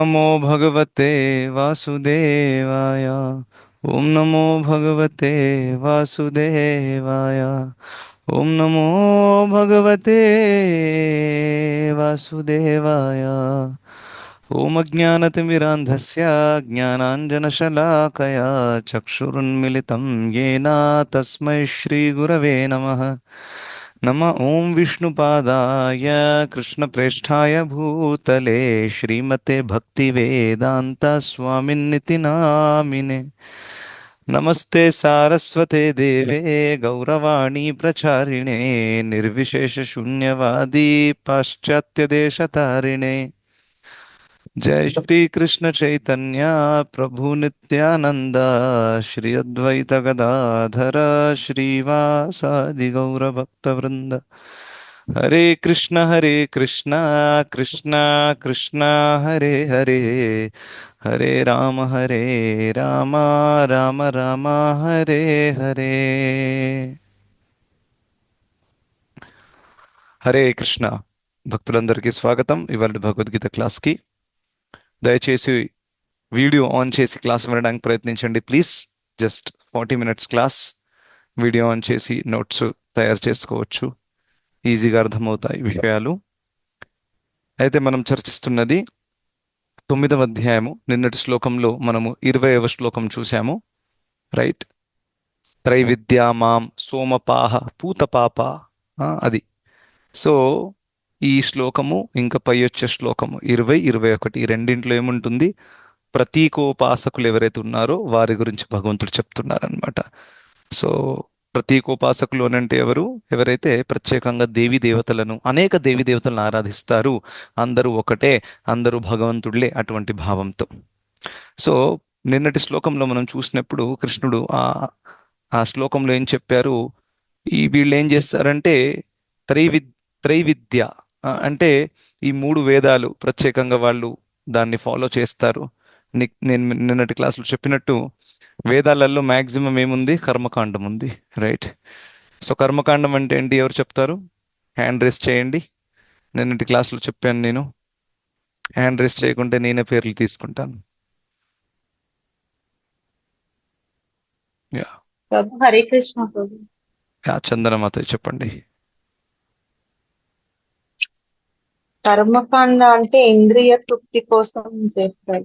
नमो भगवते वासुदेवाय। ओम नमो भगवते वासुदेवाय। ओम नमो भगवते वासुदेवाय। ओम अज्ञानतिमिरान्धस्य ज्ञानाञ्जनशलाकया चक्षुरुन्मिलितं येन तस्मै श्रीगुरवे नमः। नम ओं विष्णुपादाय कृष्णप्रेष्ठाय भूतले श्रीमते भक्तिवेदांत स्वामिन्निति नामिने। नमस्ते सारस्वते देवे गौरवाणी प्रचारिणे निर्विशेष शून्यवादी पाश्चात्य देशतारिणे। जय श्री कृष्ण चैतन्य प्रभु नित्यानंद श्री अद्वैत गदाधर श्रीवासादि गौर भक्त वृंद। हरे कृष्ण कृष्ण कृष्ण हरे हरे, हरे राम राम राम हरे हरे। హరే కృష్ణ భక్తులందరికీ స్వాగతం ఇవాళ భగవద్గీత క్లాస్కి. దయచేసి వీడియో ఆన్ చేసి క్లాస్ వినడానికి ప్రయత్నించండి please. Just 40 minutes class. Video on చేసి నోట్స్ తయారు చేసుకోవచ్చు, ఈజీగా అర్థమవుతాయి విషయాలు. అయితే మనం చర్చిస్తున్నది 9వ అధ్యాయము. నిన్నటి శ్లోకంలో మనము 20వ శ్లోకం చూసాము, రైట్? త్రైవిద్యా మాం సోమపాహ పూతపాప, అది. సో ఈ శ్లోకము ఇంకా పై వచ్చే శ్లోకము 20, 21 ఈ రెండింటిలో ఏముంటుంది? ప్రతీకోపాసకులు ఎవరైతే ఉన్నారో వారి గురించి భగవంతుడు చెప్తున్నారనమాట. సో ప్రతీకోపాసకులు అని అంటే ఎవరు? ఎవరైతే ప్రత్యేకంగా దేవీ దేవతలను, అనేక దేవీ దేవతలను ఆరాధిస్తారు, అందరూ ఒకటే, అందరూ భగవంతుడిలే అటువంటి భావంతో. సో నిన్నటి శ్లోకంలో మనం చూసినప్పుడు కృష్ణుడు ఆ శ్లోకంలో ఏం చెప్పారు? వీళ్ళు ఏం చేస్తారంటే త్రైవిద్ త్రైవిద్య అంటే ఈ 3 వేదాలు ప్రత్యేకంగా వాళ్ళు దాన్ని ఫాలో చేస్తారు. నేను నిన్నటి క్లాసులో చెప్పినట్టు వేదాలలో మ్యాక్సిమం ఏముంది? కర్మకాండం ఉంది, రైట్? సో కర్మకాండం అంటే ఏంటి? ఎవరు చెప్తారు? హ్యాండ్ రేస్ చేయండి. నిన్నటి క్లాసులో చెప్పాను నేను. హ్యాండ్ రేస్ చేయకుంటే నేనే పేర్లు తీసుకుంటాను. యా, ప్రభు హరే కృష్ణ ప్రభు. యా, చందనమాత చెప్పండి. కర్మకాండ అంటే ఇంద్రియ తృప్తి కోసం చేస్తారు.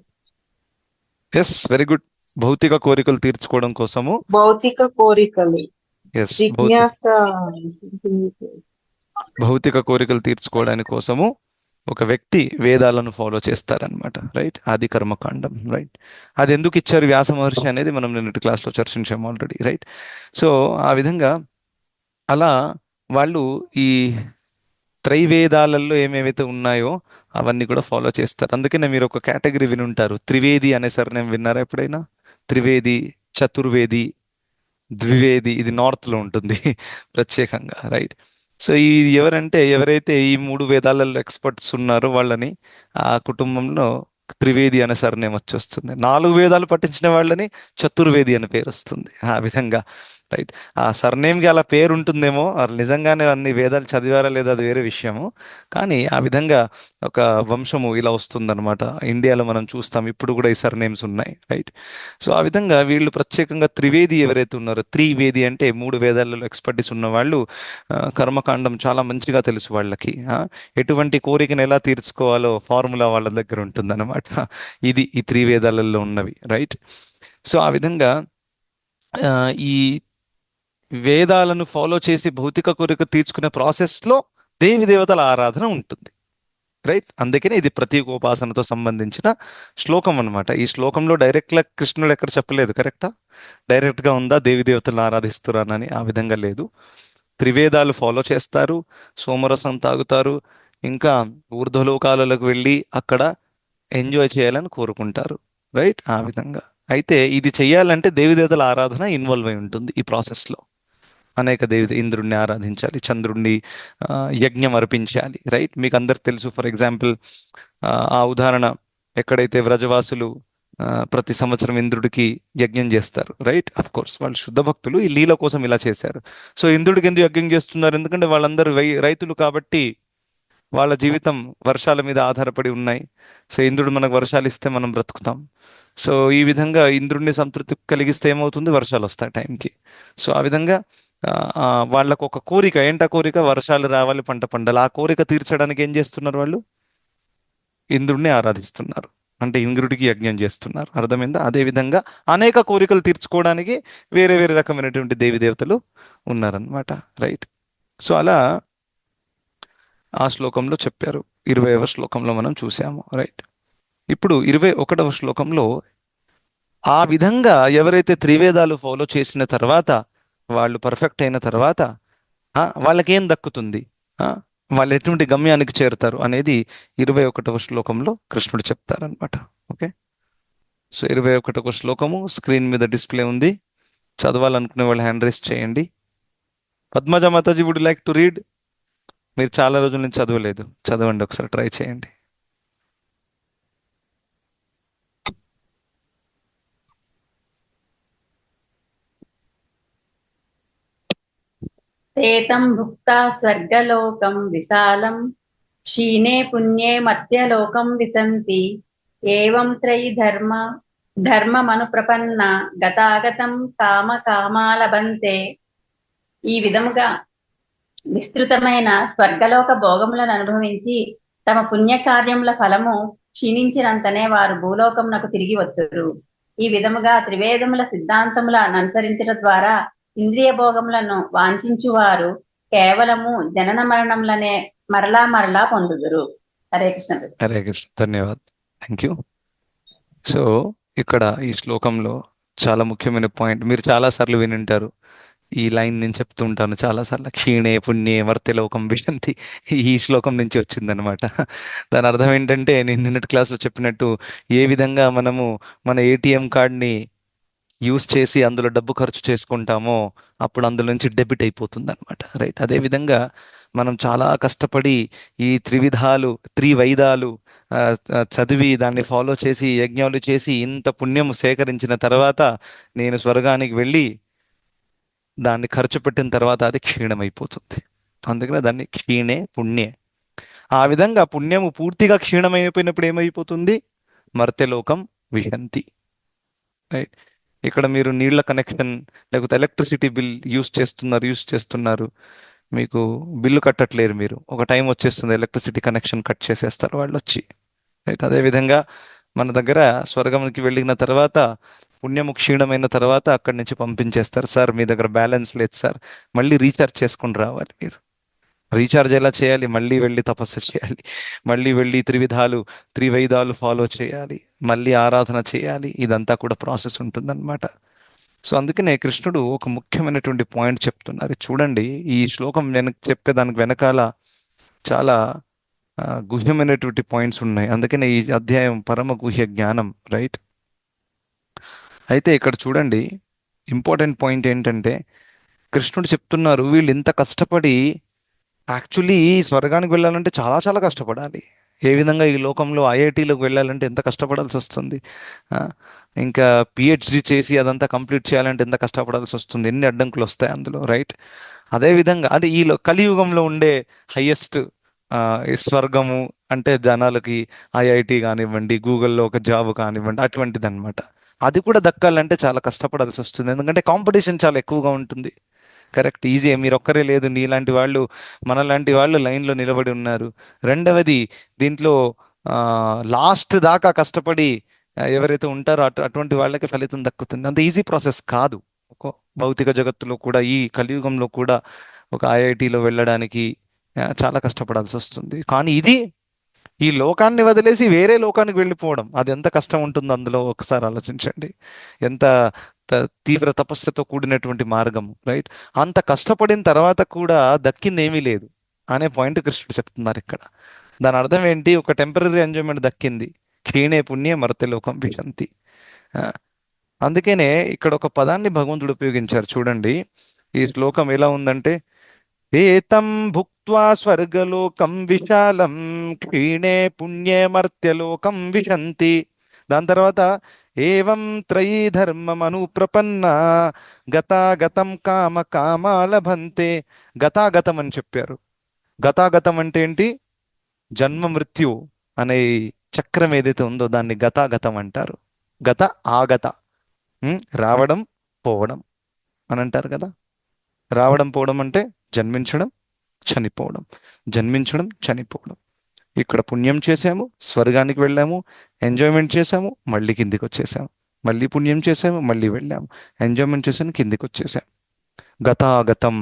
Yes, very good. భౌతిక కోరికలు తీర్చుకోవడం కోసము. భౌతిక కోరికలు, ఎస్, జిజ్ఞాస. భౌతిక కోరికలు తీర్చుకోవడానికి కోసము ఒక వ్యక్తి వేదాలను ఫాలో చేస్తారనమాట, రైట్? అది కర్మకాండం, రైట్? అది ఎందుకు ఇచ్చారు వ్యాస మహర్షి అనేది మనం నిన్నటి క్లాస్లో చర్చించాము ఆల్రెడీ, రైట్? సో ఆ విధంగా అలా వాళ్ళు ఈ త్రైవేదాలలో ఏమేమైతే ఉన్నాయో అవన్నీ కూడా ఫాలో చేస్తారు. అందుకనే మీరు ఒక కేటగిరీ వినుంటారు, త్రివేది అనే సర్నేమ్ విన్నారా ఎప్పుడైనా? త్రివేది, చతుర్వేది, ద్వివేది, ఇది నార్త్లో ఉంటుంది ప్రత్యేకంగా, రైట్? సో ఈ ఎవరైతే ఈ 3 వేదాలలో ఎక్స్పర్ట్స్ ఉన్నారో వాళ్ళని ఆ కుటుంబంలో త్రివేది అనే సర్నేమ్ వచ్చేస్తుంది. 4 వేదాలు పఠించిన వాళ్ళని చతుర్వేది అనే పేరు వస్తుంది. ఆ విధంగా, రైట్? ఆ సర్నేమ్కి అలా పేరు ఉంటుందేమో, వాళ్ళు నిజంగానే అన్ని వేదాలు చదివారా లేదా అది వేరే విషయము. కానీ ఆ విధంగా ఒక వంశము ఇలా వస్తుందన్నమాట. ఇండియాలో మనం చూస్తాం ఇప్పుడు కూడా ఈ సర్నేమ్స్ ఉన్నాయి, రైట్? సో ఆ విధంగా వీళ్ళు ప్రత్యేకంగా త్రివేది ఎవరైతే ఉన్నారో, త్రివేది అంటే 3 వేదాలలో ఎక్స్పర్టీస్ ఉన్న వాళ్ళు, కర్మకాండం చాలా మంచిగా తెలుసు వాళ్ళకి. ఎటువంటి కోరికను ఎలా తీర్చుకోవాలో ఫార్ములా వాళ్ళ దగ్గర ఉంటుందన్నమాట. ఇది ఈ 3 వేదాలలో ఉన్నవి, రైట్? సో ఆ విధంగా ఆ, ఈ వేదాలను ఫాలో చేసి భౌతిక కోరిక తీర్చుకునే ప్రాసెస్లో దేవి దేవతల ఆరాధన ఉంటుంది, రైట్? అందుకనే ఇది ప్రతీకోపాసనతో సంబంధించిన శ్లోకం అన్నమాట. ఈ శ్లోకంలో డైరెక్ట్గా కృష్ణుడు ఎక్కడ చెప్పలేదు, కరెక్టా? డైరెక్ట్గా ఉందా దేవి దేవతలను ఆరాధిస్తున్నానని? ఆ విధంగా లేదు. త్రివేదాలు ఫాలో చేస్తారు, సోమరసం తాగుతారు, ఇంకా ఊర్ధ్వలోకాలకు వెళ్ళి అక్కడ ఎంజాయ్ చేయాలని కోరుకుంటారు, రైట్? ఆ విధంగా. అయితే ఇది చెయ్యాలంటే దేవతల ఆరాధన ఇన్వాల్వ్ అయి ఉంటుంది ఈ ప్రాసెస్లో. అనేక ఇంద్రుణ్ణి ఆరాధించాలి, చంద్రుణ్ణి యజ్ఞం అర్పించాలి, రైట్? మీకు అందరికి తెలుసు. ఫర్ ఎగ్జాంపుల్, ఆ ఉదాహరణ ఎక్కడైతే వ్రజవాసులు ప్రతి సంవత్సరం ఇంద్రుడికి యజ్ఞం చేస్తారు, రైట్? అఫ్ కోర్స్ వాళ్ళు శుద్ధ భక్తులు, ఈ లీల కోసం ఇలా చేశారు. సో ఇంద్రుడికి ఎందుకు యజ్ఞం చేస్తున్నారు? ఎందుకంటే వాళ్ళందరూ రైతులు కాబట్టి వాళ్ళ జీవితం వర్షాల మీద ఆధారపడి ఉన్నాయి. సో ఇంద్రుడు మనకు వర్షాలు ఇస్తే మనం బ్రతుకుతాం. సో ఈ విధంగా ఇంద్రుడిని సంతృప్తి కలిగిస్తే ఏమవుతుంది, వర్షాలు వస్తాయి టైంకి. సో ఆ విధంగా ఆ, ఆ, వాళ్ళకు ఒక కోరిక, ఏంటా కోరిక, వర్షాలు రావాలి, పంట పండాలి. ఆ కోరిక తీర్చడానికి ఏం చేస్తున్నారు వాళ్ళు, ఇంద్రుడిని ఆరాధిస్తున్నారు. అంటే ఇంద్రుడికి యజ్ఞం చేస్తున్నారు. అర్థమైందా? అదే విధంగా అనేక కోరికలు తీర్చుకోవడానికి వేరే వేరే రకమైనటువంటి దేవి దేవతలు ఉన్నారనమాట. రైట్. సో అలా ఆ శ్లోకంలో చెప్పారు. 20వ శ్లోకంలో మనం చూసాము. రైట్. ఇప్పుడు 21వ శ్లోకంలో ఆ విధంగా ఎవరైతే త్రివేదాలు ఫాలో చేసిన తర్వాత, వాళ్ళు పర్ఫెక్ట్ అయిన తర్వాత వాళ్ళకేం దక్కుతుంది, ఆ, వాళ్ళు ఎటువంటి గమ్యానికి చేరుతారు అనేది 21వ శ్లోకంలో కృష్ణుడు చెప్తారనమాట. ఓకే. సో 21వ శ్లోకము స్క్రీన్ మీద డిస్ప్లే ఉంది. చదవాలనుకునే వాళ్ళు హ్యాండ్ రైస్ చేయండి. పద్మజ మాతాజీ, వుడ్ లైక్ టు రీడ్? మీరు చాలా రోజుల నుంచి చదవలేదు, చదవండి, ఒకసారి ట్రై చేయండి. తేతం భుక్తా స్వర్గలోకం విశాలం క్షీణే పుణ్యే మధ్యలోకం విశంతి ఏవం త్రయి ధర్మమను ప్రపన్న గతాగతం కామ కామాలబంతే. ఈ విధముగా విస్తృతమైన స్వర్గలోక భోగములను అనుభవించి తమ పుణ్యకార్యముల ఫలము క్షీణించినంతనే వారు భూలోకమునకు తిరిగి వత్తురు. ఈ విధముగా త్రివేదముల సిద్ధాంతములను అనుసరించడం ద్వారా ఇంద్రియ భోగములను వాంఛించువారు కేవలము జనన మరణములనే మరలా మరలా పొందుదురు. హరే కృష్ణ. హరే కృష్ణ, ధన్యవాద్, థ్యాంక్ యూ. సో ఇక్కడ ఈ శ్లోకంలో చాలా ముఖ్యమైన పాయింట్ మీరు చాలాసార్లు వినుంటారు. ఈ లైన్ నేను చెప్తూ ఉంటాను చాలాసార్లు, క్షీణే పుణ్యే మర్త్యలోకం విశంతి. ఈ శ్లోకం నుంచి వచ్చిందనమాట. దాని అర్థం ఏంటంటే, నేను నిన్నటి క్లాస్లో చెప్పినట్టు, ఏ విధంగా మనము మన ఏటీఎం కార్డ్ని యూస్ చేసి అందులో డబ్బు ఖర్చు చేసుకుంటామో అప్పుడు అందులో నుంచి డెబిట్ అయిపోతుంది అనమాట. రైట్. అదేవిధంగా మనం చాలా కష్టపడి ఈ త్రివైదాలు చదివి దాన్ని ఫాలో చేసి యజ్ఞాలు చేసి ఇంత పుణ్యం సేకరించిన తర్వాత నేను స్వర్గానికి వెళ్ళి దాన్ని ఖర్చు పెట్టిన తర్వాత అది క్షీణమైపోతుంది. అందుకనే దాన్ని క్షీణే పుణ్యే. ఆ విధంగా పుణ్యము పూర్తిగా క్షీణమైపోయినప్పుడు ఏమైపోతుంది, మర్త్యలోకం విశంతి. రైట్. ఇక్కడ మీరు నీళ్ల కనెక్షన్ లేకపోతే ఎలక్ట్రిసిటీ బిల్ యూస్ చేస్తున్నారు, మీకు బిల్లు కట్టట్లేరు, మీరు ఒక టైం వచ్చేస్తుంది ఎలక్ట్రిసిటీ కనెక్షన్ కట్ చేసేస్తారు వాళ్ళు వచ్చి. రైట్. అదేవిధంగా మన దగ్గర స్వర్గంకి వెళ్ళిన తర్వాత పుణ్యము క్షీణమైన తర్వాత అక్కడి నుంచి పంపించేస్తారు. సార్ మీ దగ్గర బ్యాలెన్స్ లేదు సార్, మళ్ళీ రీఛార్జ్ చేసుకుని రావాలి. మీరు రీఛార్జ్ ఎలా చేయాలి, మళ్ళీ వెళ్ళి తపస్సు చేయాలి, మళ్ళీ వెళ్ళి త్రివైదాలు ఫాలో చేయాలి, మళ్ళీ ఆరాధన చేయాలి. ఇదంతా కూడా ప్రాసెస్ ఉంటుందన్నమాట. సో అందుకనే కృష్ణుడు ఒక ముఖ్యమైనటువంటి పాయింట్ చెప్తున్నారు. చూడండి, ఈ శ్లోకం చెప్పేదానికి వెనకాల చాలా గుహ్యమైనటువంటి పాయింట్స్ ఉన్నాయి. అందుకనే ఈ అధ్యాయం పరమ గుహ్య జ్ఞానం. రైట్. అయితే ఇక్కడ చూడండి, ఇంపార్టెంట్ పాయింట్ ఏంటంటే, కృష్ణుడు చెప్తున్నారు వీళ్ళు ఇంత కష్టపడి, యాక్చువల్లీ స్వర్గానికి వెళ్ళాలంటే చాలా చాలా కష్టపడాలి. ఏ విధంగా ఈ లోకంలో ఐఐటీలోకి వెళ్ళాలంటే ఎంత కష్టపడాల్సి వస్తుంది, ఆ, ఇంకా పిహెచ్డి చేసి అదంతా కంప్లీట్ చేయాలంటే ఎంత కష్టపడాల్సి వస్తుంది, ఎన్ని అడ్డంకులు వస్తాయి అందులో. రైట్. అదేవిధంగా అది కలియుగంలో ఉండే హయ్యెస్ట్ స్వర్గము అంటే జనాలకి ఐఐటి కానివ్వండి, గూగుల్లో ఒక జాబ్ కానివ్వండి, అటువంటిది అనమాట. అది కూడా దక్కాలంటే చాలా కష్టపడాల్సి వస్తుంది, ఎందుకంటే కాంపిటీషన్ చాలా ఎక్కువగా ఉంటుంది. కరెక్ట్. ఈజీ, మీరు ఒక్కరే లేదు, నీలాంటి వాళ్ళు మనలాంటి వాళ్ళు లైన్లో నిలబడి ఉన్నారు. రెండవది, దీంట్లో లాస్ట్ దాకా కష్టపడి ఎవరైతే ఉంటారో అటువంటి వాళ్ళకి ఫలితం దక్కుతుంది. అంత ఈజీ ప్రాసెస్ కాదు. ఒక భౌతిక జగత్తులో కూడా, ఈ కలియుగంలో కూడా ఒక ఐఐటిలో వెళ్ళడానికి చాలా కష్టపడాల్సి వస్తుంది. కానీ ఇది ఈ లోకాన్ని వదిలేసి వేరే లోకానికి వెళ్ళిపోవడం, అది ఎంత కష్టం ఉంటుందో అందులో ఒకసారి ఆలోచించండి. ఎంత తీవ్ర తపస్సుతో కూడినటువంటి మార్గం. రైట్. అంత కష్టపడిన తర్వాత కూడా దక్కింది ఏమీ లేదు అనే పాయింట్ కృష్ణుడు చెప్తున్నారు ఇక్కడ. దాని అర్థం ఏంటి, ఒక టెంపరీ ఎంజాయ్మెంట్ దక్కింది, క్షీణే పుణ్యే మర్త్యలోకం విశంతి. అందుకనే ఇక్కడ ఒక పదాన్ని భగవంతుడు ఉపయోగించారు. చూడండి, ఈ శ్లోకం ఎలా ఉందంటే, ఏతం భుక్త్వా స్వర్గలోకం విశాలం క్షీణే పుణ్యే మర్త్యలోకం విశంతి. దాని తర్వాత ఏవం త్రయీ ధర్మమను ప్రపన్న గతాగతం కామ కామాలభంతే. గతాగతం అని చెప్పారు. గతాగతం అంటే ఏంటి, జన్మ మృత్యు అనే ఈ చక్రం ఏదైతే ఉందో దాన్ని గతాగతం అంటారు. గత ఆగత, రావడం పోవడం అని అంటారు కదా. రావడం పోవడం అంటే జన్మించడం చనిపోవడం, జన్మించడం చనిపోవడం. ఇక్కడ పుణ్యం చేసాము, స్వర్గానికి వెళ్ళాము, ఎంజాయ్మెంట్ చేసాము, మళ్ళీ కిందికి వచ్చేసాము. మళ్ళీ పుణ్యం చేసాము, మళ్ళీ వెళ్ళాము, ఎంజాయ్మెంట్ చేసాము, కిందికి వచ్చేసాము. గతాగతం,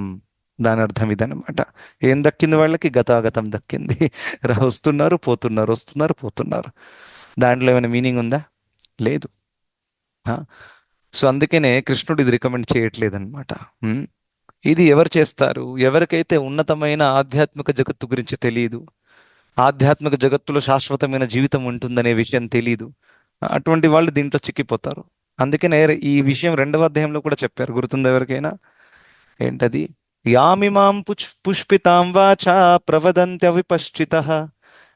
దాని అర్థం ఇదనమాట. ఏం దక్కింది వాళ్ళకి? గతాగతం దక్కింది. వస్తున్నారు పోతున్నారు, వస్తున్నారు పోతున్నారు. దాంట్లో ఏమైనా మీనింగ్ ఉందా? లేదు. సో అందుకనే కృష్ణుడు ఇది రికమెండ్ చేయట్లేదన్నమాట. ఇది ఎవరు చేస్తారు? ఎవరికైతే ఉన్నతమైన ఆధ్యాత్మిక జగత్తు గురించి తెలియదు, ఆధ్యాత్మిక జగత్తులో శాశ్వతమైన జీవితం ఉంటుందనే విషయం తెలీదు, అటువంటి వాళ్ళు దీంట్లో చిక్కిపోతారు. అందుకనే ఈ విషయం 2వ అధ్యాయంలో కూడా చెప్పారు. గుర్తుందా ఎవరికైనా? ఏంటది? యామిమాం పుష్పితాం వాచా ప్రవదంత్య విపశ్చితః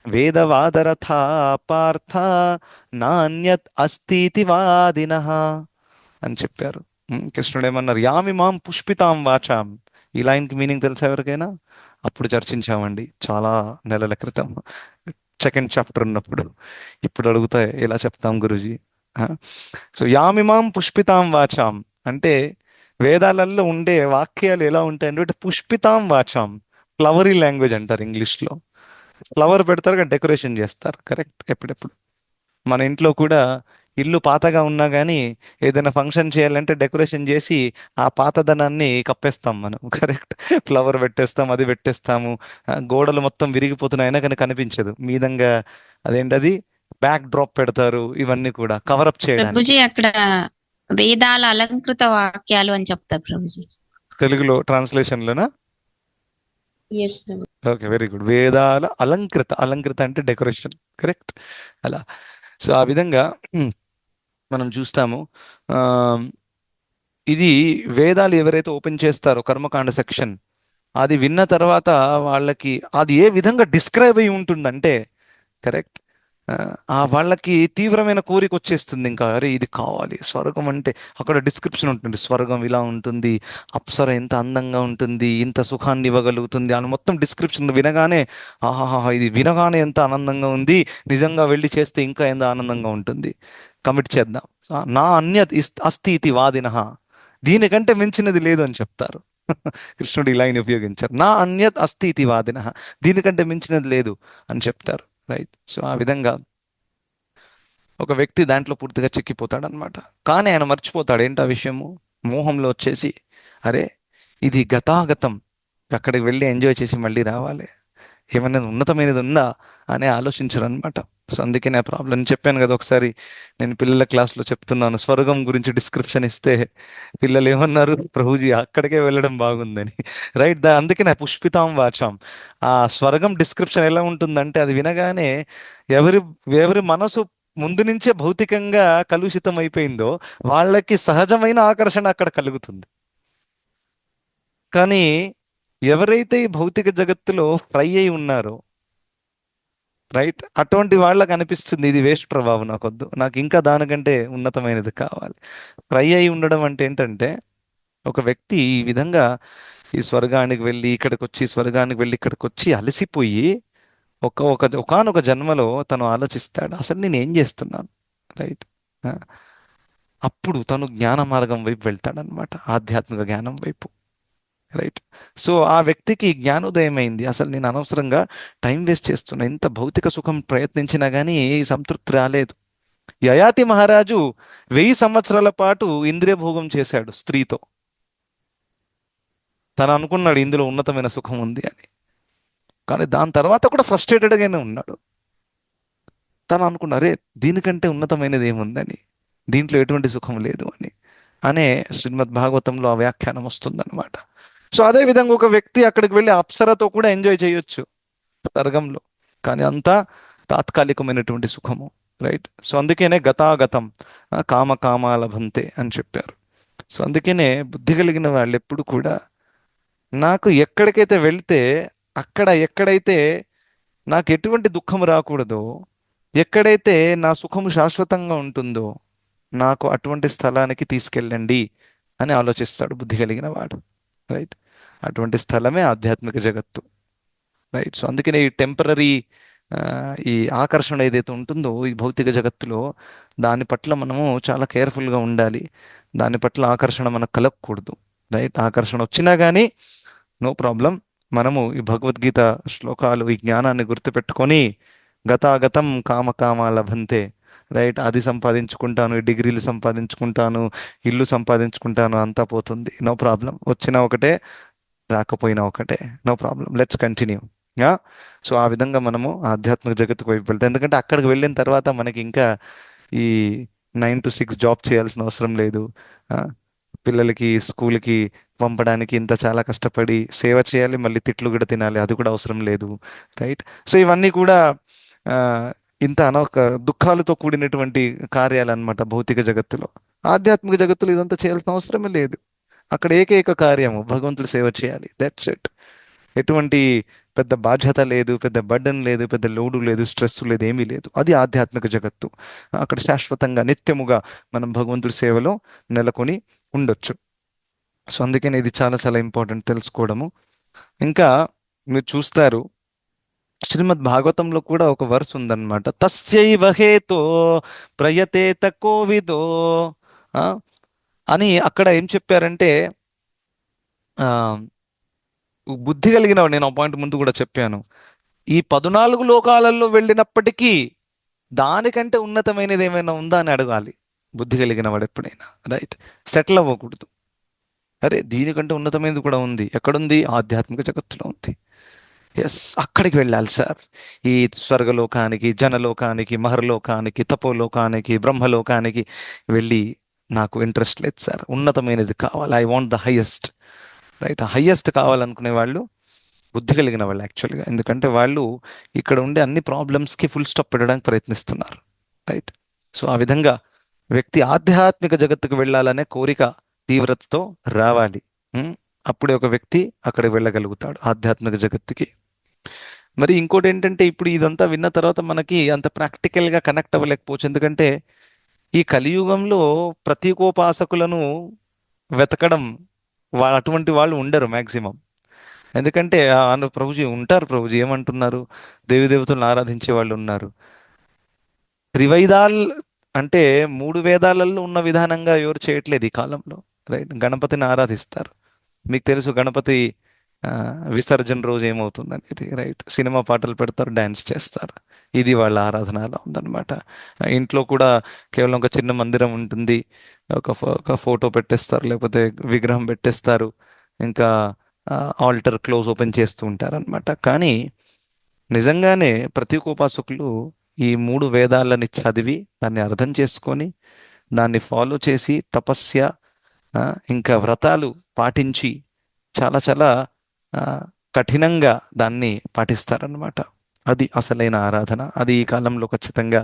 వేదవాదరథా పార్థ నాణ్యత్ అస్తితి వాదినః అని చెప్పారు. కృష్ణుడు ఏమన్నారు? యామిమాం పుష్పితాం వాచాం. ఈ లైన్కి మీనింగ్ తెలుసా ఎవరికైనా? అప్పుడు చర్చించామండి, చాలా నెలల క్రితం, 2nd చాప్టర్ ఉన్నప్పుడు. ఇప్పుడు అడుగుతా ఎలా చెప్తాం గురుజీ? సో యామిమాం పుష్పితాం వాచాం అంటే వేదాలలో ఉండే వాక్యాలు ఎలా ఉంటాయంటే పుష్పితాం వాచాం, ఫ్లవరీ లాంగ్వేజ్ అంటారు ఇంగ్లీష్లో. ఫ్లవర్ పెడతారు కదా, డెకరేషన్ చేస్తారు. కరెక్ట్. ఎప్పుడెప్పుడు మన ఇంట్లో కూడా ఇల్లు పాతగా ఉన్నా కానీ ఏదైనా ఫంక్షన్ చేయాలంటే డెకరేషన్ చేసి ఆ పాతదనాన్ని కప్పేస్తాం మనం. కరెక్ట్. ఫ్లవర్ పెట్టేస్తాం, అది పెట్టేస్తాము. గోడలు మొత్తం విరిగిపోతున్నాయినా కానీ కనిపించదు మీదంగా. అదేంటది, బ్యాక్ డ్రాప్ పెడతారు. ఇవన్నీ కూడా కవరప్ చేయడానికి. ప్రభుజీ అక్కడ వేదాల అలంకృత వాక్యాలు అని చెప్తారు ప్రభుజీ. తెలుగులో ట్రాన్స్లేషన్లోనా? ఎస్ ప్రభు. Okay, very good. వేదాల అలంకృత, అలంకృత అంటే డెకరేషన్. కరెక్ట్. అలా. సో ఆ విధంగా మనం చూస్తాము. ఆ, ఇది వేదాలు ఎవరైతే ఓపెన్ చేస్తారో కర్మకాండ సెక్షన్, అది విన్న తర్వాత వాళ్ళకి అది ఏ విధంగా డిస్క్రైబ్ అయి ఉంటుందంటే, కరెక్ట్, వాళ్ళకి తీవ్రమైన కోరిక వచ్చేస్తుంది. ఇంకా అరే ఇది కావాలి, స్వర్గం అంటే. అక్కడ డిస్క్రిప్షన్ ఉంటుంది, స్వర్గం ఇలా ఉంటుంది, అప్సర ఎంత అందంగా ఉంటుంది, ఇంత సుఖాన్ని ఇవ్వగలుగుతుంది అని మొత్తం డిస్క్రిప్షన్ వినగానే ఆహాహా ఇది వినగానే ఎంత ఆనందంగా ఉంది, నిజంగా వెళ్ళి చేస్తే ఇంకా ఎంత ఆనందంగా ఉంటుంది, కమిట్ చేద్దాం. నా అన్యత్ అస్తి ఇది వాదినః, దీనికంటే మించినది లేదు అని చెప్తారు. కృష్ణుడు ఈ లైన్ ఉపయోగించారు. నా అన్యత్ అస్తి ఇది వాదినః, దీనికంటే మించినది లేదు అని చెప్తారు. రైట్. సో ఆ విధంగా ఒక వ్యక్తి దాంట్లో పూర్తిగా చిక్కిపోతాడు అనమాట. కానీ ఆయన మర్చిపోతాడు ఏంటి ఆ విషయము? మోహంలో వచ్చేసి అరే ఇది గతాగతం, అక్కడికి వెళ్ళి ఎంజాయ్ చేసి మళ్ళీ రావాలి, ఏమన్నా ఉన్నతమైనది ఉందా అని ఆలోచించరు అనమాట. సో అందుకే నా ప్రాబ్లం చెప్పాను కదా ఒకసారి, నేను పిల్లల క్లాస్లో చెప్తున్నాను, స్వర్గం గురించి డిస్క్రిప్షన్ ఇస్తే పిల్లలు ఏమన్నారు? ప్రభుజీ అక్కడికే వెళ్ళడం బాగుందని. రైట్. అందుకే నా పుష్పితాం వాచాం. ఆ స్వర్గం డిస్క్రిప్షన్ ఎలా ఉంటుందంటే అది వినగానే ఎవరి ఎవరి మనసు ముందు నుంచే భౌతికంగా కలుషితం అయిపోయిందో వాళ్ళకి సహజమైన ఆకర్షణ అక్కడ కలుగుతుంది. కానీ ఎవరైతే ఈ భౌతిక జగత్తులో ఫ్రై అయి ఉన్నారో, రైట్, అటువంటి వాళ్ళకి అనిపిస్తుంది ఇది వేస్ట్ ప్రభావం, నాకొద్దు, నాకు ఇంకా దానికంటే ఉన్నతమైనది కావాలి. ఫ్రై అయి ఉండడం అంటే ఏంటంటే ఒక వ్యక్తి ఈ విధంగా ఈ స్వర్గానికి వెళ్ళి ఇక్కడికి వచ్చి, స్వర్గానికి వెళ్ళి ఇక్కడికి వచ్చి అలసిపోయి ఒకానొక జన్మలో తను ఆలోచిస్తాడు అసలు నేను ఏం చేస్తున్నాను. రైట్. అప్పుడు తను జ్ఞాన మార్గం వైపు వెళ్తాడనమాట, ఆధ్యాత్మిక జ్ఞానం వైపు. రైట్. సో ఆ వ్యక్తికి జ్ఞానోదయం అయింది, అసలు నేను అనవసరంగా టైం వేస్ట్ చేస్తున్నా, ఇంత భౌతిక సుఖం ప్రయత్నించినా కానీ సంతృప్తి రాలేదు. యయాతి మహారాజు 1000 సంవత్సరాల పాటు ఇంద్రియ భోగం చేశాడు స్త్రీతో. తను అనుకున్నాడు ఇందులో ఉన్నతమైన సుఖం ఉంది అని, కానీ దాని తర్వాత కూడా ఫ్రస్ట్రేటెడ్గానే ఉన్నాడు. తను అనుకున్నారే దీనికంటే ఉన్నతమైనది ఏముందని, దీంట్లో ఎటువంటి సుఖం లేదు అని అనే శ్రీమద్ భాగవతంలో ఆ వ్యాఖ్యానం వస్తుందన్నమాట. సో అదే విధంగా ఒక వ్యక్తి అక్కడికి వెళ్ళి అప్సరతో కూడా ఎంజాయ్ చేయొచ్చు స్వర్గంలో, కానీ అంతా తాత్కాలికమైనటువంటి సుఖము. రైట్. సో అందుకనే గతాగతం కామ కామాలభంతే అని చెప్పారు. సో అందుకనే బుద్ధి కలిగిన వాళ్ళు ఎప్పుడు కూడా నాకు ఎక్కడికైతే వెళ్తే అక్కడ ఎక్కడైతే నాకు ఎటువంటి దుఃఖం రాకూడదో, ఎక్కడైతే నా సుఖము శాశ్వతంగా ఉంటుందో నాకు అటువంటి స్థలానికి తీసుకెళ్ళండి అని ఆలోచిస్తాడు బుద్ధి కలిగిన వాడు. రైట్. అటువంటి స్థలమే ఆధ్యాత్మిక జగత్తు. రైట్. సో అందుకనే ఈ టెంపరీ ఆ, ఈ ఆకర్షణ ఏదైతే ఉంటుందో ఈ భౌతిక జగత్తులో, దాని పట్ల మనము చాలా కేర్ఫుల్గా ఉండాలి. దాని పట్ల ఆకర్షణ మనకు కలగకూడదు. రైట్? ఆకర్షణ వచ్చినా కానీ నో ప్రాబ్లం. మనము ఈ భగవద్గీత శ్లోకాలు, ఈ జ్ఞానాన్ని గుర్తుపెట్టుకొని గతాగతం కామకామ లభంతే. రైట్? అది సంపాదించుకుంటాను, ఈ డిగ్రీలు సంపాదించుకుంటాను, ఇల్లు సంపాదించుకుంటాను, అంతా పోతుంది. No problem. వచ్చినా ఒకటే, రాకపోయినా ఒకటే. No problem. Let's continue. Yeah. So ఆ విధంగా మనము ఆధ్యాత్మిక జగత్తుకు వైపు వెళ్తాం. ఎందుకంటే అక్కడికి వెళ్ళిన తర్వాత మనకి ఇంకా ఈ 9 to 6 జాబ్ చేయాల్సిన అవసరం లేదు. ఆ, పిల్లలకి స్కూల్కి పంపడానికి ఇంత చాలా కష్టపడి సేవ చేయాలి, మళ్ళీ తిట్లు కూడా తినాలి, అది కూడా అవసరం లేదు. రైట్? సో ఇవన్నీ కూడా ఆ, ఇంత దుఃఖాలతో కూడినటువంటి కార్యాలు అన్నమాట భౌతిక జగత్తులో. ఆధ్యాత్మిక జగత్తులో ఇదంతా చేయాల్సిన అవసరమే లేదు. అక్కడ ఏకైక కార్యము భగవంతుడి సేవ చేయాలి. That's it. ఎటువంటి పెద్ద బాధ్యత లేదు, పెద్ద బర్డన్ లేదు, పెద్ద లోడు లేదు, స్ట్రెస్ లేదు, ఏమీ లేదు. అది ఆధ్యాత్మిక జగత్తు. అక్కడ శాశ్వతంగా నిత్యముగా మనం భగవంతుడి సేవలో నెలకొని ఉండొచ్చు. సో అందుకని ఇది చాలా చాలా ఇంపార్టెంట్ తెలుసుకోవడము. ఇంకా మీరు చూస్తారు, శ్రీమద్ భాగవతంలో కూడా ఒక వర్స్ ఉందన్నమాట. తస్యైవ హేతో ప్రయతేత కోవిదో ఆ, అని అక్కడ ఏం చెప్పారంటే, ఆ, బుద్ధి కలిగిన వాడు, నేను ఆ పాయింట్ ముందు కూడా చెప్పాను, ఈ 14 లోకాలలో వెళ్ళినప్పటికీ దానికంటే ఉన్నతమైనది ఏమైనా ఉందా అని అడగాలి బుద్ధి కలిగిన వాడు ఎప్పుడైనా. రైట్? సెటిల్ అవ్వకూడదు. అరే దీనికంటే ఉన్నతమైనది కూడా ఉంది. ఎక్కడుంది? ఆధ్యాత్మిక జగత్తులో ఉంది. ఎస్, అక్కడికి వెళ్ళాలి సార్. ఈ స్వర్గలోకానికి, జనలోకానికి, మహర్లోకానికి, తపోలోకానికి, బ్రహ్మలోకానికి వెళ్ళి నాకు ఇంట్రెస్ట్ లేదు సార్. ఉన్నతమైనది కావాలి. I want the highest. Right? ఆ హైయెస్ట్ కావాలనుకునే వాళ్ళు బుద్ధి కలిగిన వాళ్ళు యాక్చువల్గా. ఎందుకంటే వాళ్ళు ఇక్కడ ఉండే అన్ని ప్రాబ్లమ్స్కి ఫుల్ స్టాప్ పెట్టడానికి ప్రయత్నిస్తున్నారు. రైట్? సో ఆ విధంగా వ్యక్తి ఆధ్యాత్మిక జగత్తుకు వెళ్ళాలనే కోరిక తీవ్రతతో రావాలి. ఉం? అప్పుడే ఒక వ్యక్తి అక్కడికి వెళ్ళగలుగుతాడు, ఆధ్యాత్మిక జగత్తుకి. మరి ఇంకోటి ఏంటంటే, ఇప్పుడు ఇదంతా విన్న తర్వాత మనకి అంత ప్రాక్టికల్గా కనెక్ట్ అవ్వలేకపోవచ్చు. ఎందుకంటే ఈ కలియుగంలో ప్రతీకోపాసకులను వెతకడం, అటువంటి వాళ్ళు ఉండరు మ్యాక్సిమం. ఎందుకంటే ప్రభుజీ ఉంటారు, ప్రభుజీ ఏమంటున్నారు, దేవతలను ఆరాధించే వాళ్ళు ఉన్నారు. త్రివైదాల్ అంటే 3 వేదాలలో ఉన్న విధానంగా ఎవరు చేయట్లేదు ఈ కాలంలో. రైట్? గణపతిని ఆరాధిస్తారు. మీకు తెలుసు గణపతి ఆ, విసర్జన రోజు ఏమవుతుంది అనేది. రైట్? సినిమా పాటలు పెడతారు, డ్యాన్స్ చేస్తారు. ఇది వాళ్ళ ఆరాధన అలా ఉందన్నమాట. ఇంట్లో కూడా కేవలం ఒక చిన్న మందిరం ఉంటుంది, ఒక ఫోటో పెట్టేస్తారు, లేకపోతే విగ్రహం పెట్టేస్తారు, ఇంకా ఆల్టర్ క్లోజ్ ఓపెన్ చేస్తూ ఉంటారు అనమాట. కానీ నిజంగానే ప్రతీకోపాసకులు ఈ 3 వేదాలని చదివి దాన్ని అర్థం చేసుకొని దాన్ని ఫాలో చేసి తపస్య, ఆ, ఇంకా వ్రతాలు పాటించి చాలా చాలా ఆ, కఠినంగా దాన్ని పాటిస్తారనమాట. అది అసలైన ఆరాధన. అది ఈ కాలంలో ఖచ్చితంగా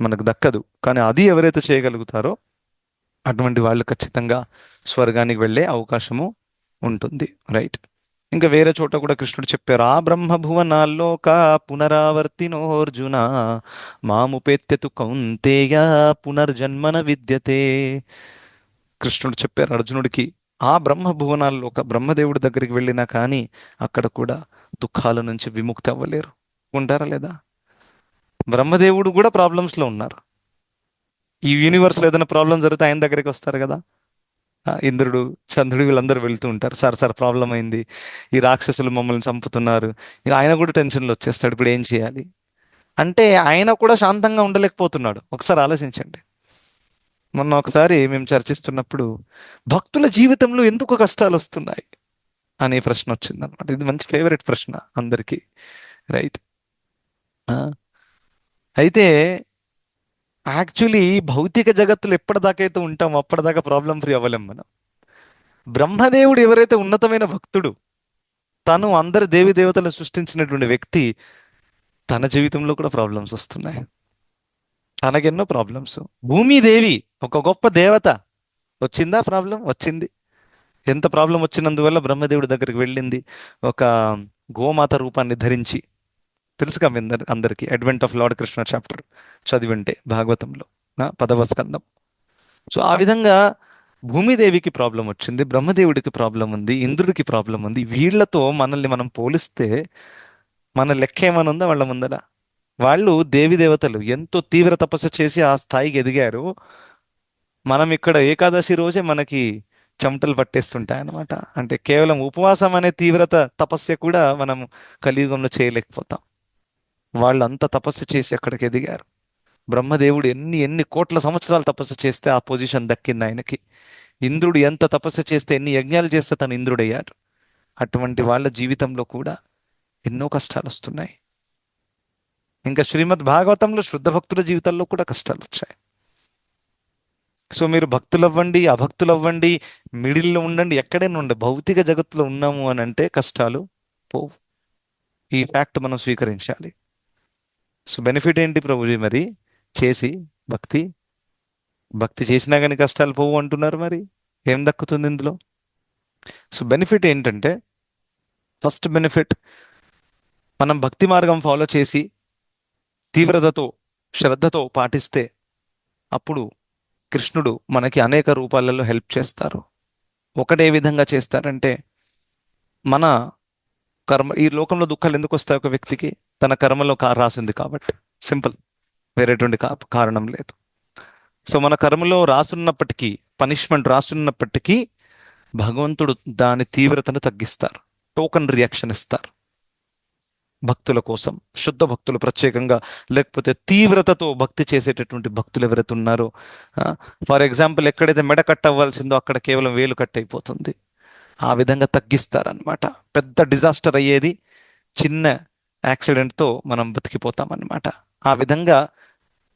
మనకు దక్కదు. కానీ అది ఎవరైతే చేయగలుగుతారో అటువంటి వాళ్ళు ఖచ్చితంగా స్వర్గానికి వెళ్ళే అవకాశము ఉంటుంది. రైట్? ఇంకా వేరే చోట కూడా కృష్ణుడు చెప్పారు, ఆ బ్రహ్మభువనాల్లోక పునరావర్తినోర్జున మాముపేత్యతు కౌంతేయ పునర్జన్మన విద్యతే. కృష్ణుడు చెప్పారు అర్జునుడికి, ఆ బ్రహ్మభువనాల్లో ఒక బ్రహ్మదేవుడి దగ్గరికి వెళ్ళినా కానీ అక్కడ కూడా దుఃఖాల నుంచి విముక్తి అవ్వలేరు. ఉంటారా లేదా? బ్రహ్మదేవుడు కూడా ప్రాబ్లమ్స్లో ఉన్నారు. ఈ యూనివర్స్లో ఏదైనా ప్రాబ్లం జరిగితే ఆయన దగ్గరికి వస్తారు కదా. ఇంద్రుడు, చంద్రుడు వీళ్ళందరూ వెళ్తూ ఉంటారు, సార్ సార్ ప్రాబ్లం అయింది, ఈ రాక్షసులు మమ్మల్ని చంపుతున్నారు. ఇక ఆయన కూడా టెన్షన్లో వచ్చేస్తాడు, ఇప్పుడు ఏం చేయాలి అంటే ఆయన కూడా శాంతంగా ఉండలేకపోతున్నాడు. ఒకసారి ఆలోచించండి. మొన్న ఒకసారి మేము చర్చిస్తున్నప్పుడు భక్తుల జీవితంలో ఎందుకు కష్టాలు వస్తున్నాయి అనే ప్రశ్న వచ్చింది అనమాట. ఇది మంచి ఫేవరెట్ ప్రశ్న అందరికీ. రైట్? అయితే యాక్చువల్లీ భౌతిక జగత్తులో ఎప్పటిదాకైతే ఉంటామో అప్పటిదాకా ప్రాబ్లం ఫ్రీ అవ్వలేం మనం. బ్రహ్మదేవుడు ఎవరైతే ఉన్నతమైన భక్తుడు, తను అందరి దేవి దేవతలను సృష్టించినటువంటి వ్యక్తి, తన జీవితంలో కూడా ప్రాబ్లమ్స్ వస్తున్నాయి. తనకెన్నో ప్రాబ్లమ్స్. భూమిదేవి ఒక గొప్ప దేవత, వచ్చిందా ప్రాబ్లం? వచ్చింది. ఎంత ప్రాబ్లం వచ్చినందువల్ల బ్రహ్మదేవుడి దగ్గరికి వెళ్ళింది, ఒక గోమాత రూపాన్ని ధరించి. తెలుసుగా మీ అందరికీ advent of lord Krishna chapter చదివింటే భాగవతంలో 10వ స్కందం. సో ఆ విధంగా భూమిదేవికి ప్రాబ్లం వచ్చింది, బ్రహ్మదేవుడికి ప్రాబ్లం ఉంది, ఇంద్రుడికి ప్రాబ్లం ఉంది. వీళ్ళతో మనల్ని మనం పోలిస్తే మన లెక్క ఏమైనా ఉందా వాళ్ళ ముందర? వాళ్ళు దేవి దేవతలు ఎంతో తీవ్ర తపస్సు చేసి ఆ స్థాయికి ఎదిగారు. మనం ఇక్కడ ఏకాదశి రోజే మనకి చెమటలు పట్టేస్తుంటాయి అన్నమాట. అంటే కేవలం ఉపవాసం అనే తీవ్రత తపస్య కూడా మనం కలియుగంలో చేయలేకపోతాం. వాళ్ళు అంత తపస్సు చేసి అక్కడికి ఎదిగారు. బ్రహ్మదేవుడు ఎన్ని ఎన్ని కోట్ల సంవత్సరాలు తపస్సు చేస్తే ఆ పొజిషన్ దక్కింది ఆయనకి. ఇంద్రుడు ఎంత తపస్సు చేస్తే, ఎన్ని యజ్ఞాలు చేస్తే తను ఇంద్రుడయ్యారు. అటువంటి వాళ్ళ జీవితంలో కూడా ఎన్నో కష్టాలు వస్తున్నాయి. ఇంకా శ్రీమద్ భాగవతంలో శుద్ధ భక్తుల జీవితాల్లో కూడా కష్టాలు వచ్చాయి. సో మీరు భక్తులు అవ్వండి, అభక్తులు అవ్వండి, మిడిల్లో ఉండండి, ఎక్కడైనా ఉండండి, భౌతిక జగత్తులో ఉన్నాము అని అంటే కష్టాలు పోవు. ఈ ఫ్యాక్ట్ మనం స్వీకరించాలి. సో బెనిఫిట్ ఏంటి ప్రభుజీ మరి? చేసి భక్తి భక్తి చేసినా కానీ కష్టాలు పోవు అంటున్నారు. మరి ఏం దక్కుతుంది ఇందులో? సో బెనిఫిట్ ఏంటంటే, ఫస్ట్ బెనిఫిట్, మనం భక్తి మార్గం ఫాలో చేసి తీవ్రతతో శ్రద్ధతో పాటిస్తే అప్పుడు కృష్ణుడు మనకి అనేక రూపాలలో హెల్ప్ చేస్తారు. ఒకటే విధంగా చేస్తారంటే, మన కర్మ, ఈ లోకంలో దుఃఖాలు ఎందుకు వస్తాయి ఒక వ్యక్తికి? తన కర్మలో రాసింది కాబట్టి. సింపుల్, వేరేటువంటి కారణం లేదు. సో మన కర్మలో రాసున్నప్పటికీ, పనిష్మెంట్ రాసున్నప్పటికీ భగవంతుడు దాని తీవ్రతను తగ్గిస్తారు, టోకన్ రియాక్షన్ ఇస్తారు భక్తుల కోసం. శుద్ధ భక్తులు ప్రత్యేకంగా, లేకపోతే తీవ్రతతో భక్తి చేసేటటువంటి భక్తులు ఎవరైతే ఉన్నారో, ఫర్ ఎగ్జాంపుల్ ఎక్కడైతే మెడ కట్ అవ్వాల్సిందో అక్కడ కేవలం వేలు కట్ అయిపోతుంది. ఆ విధంగా తగ్గిస్తారనమాట. పెద్ద డిజాస్టర్ అయ్యేది చిన్న యాక్సిడెంట్తో మనం బతికిపోతాం అన్నమాట. ఆ విధంగా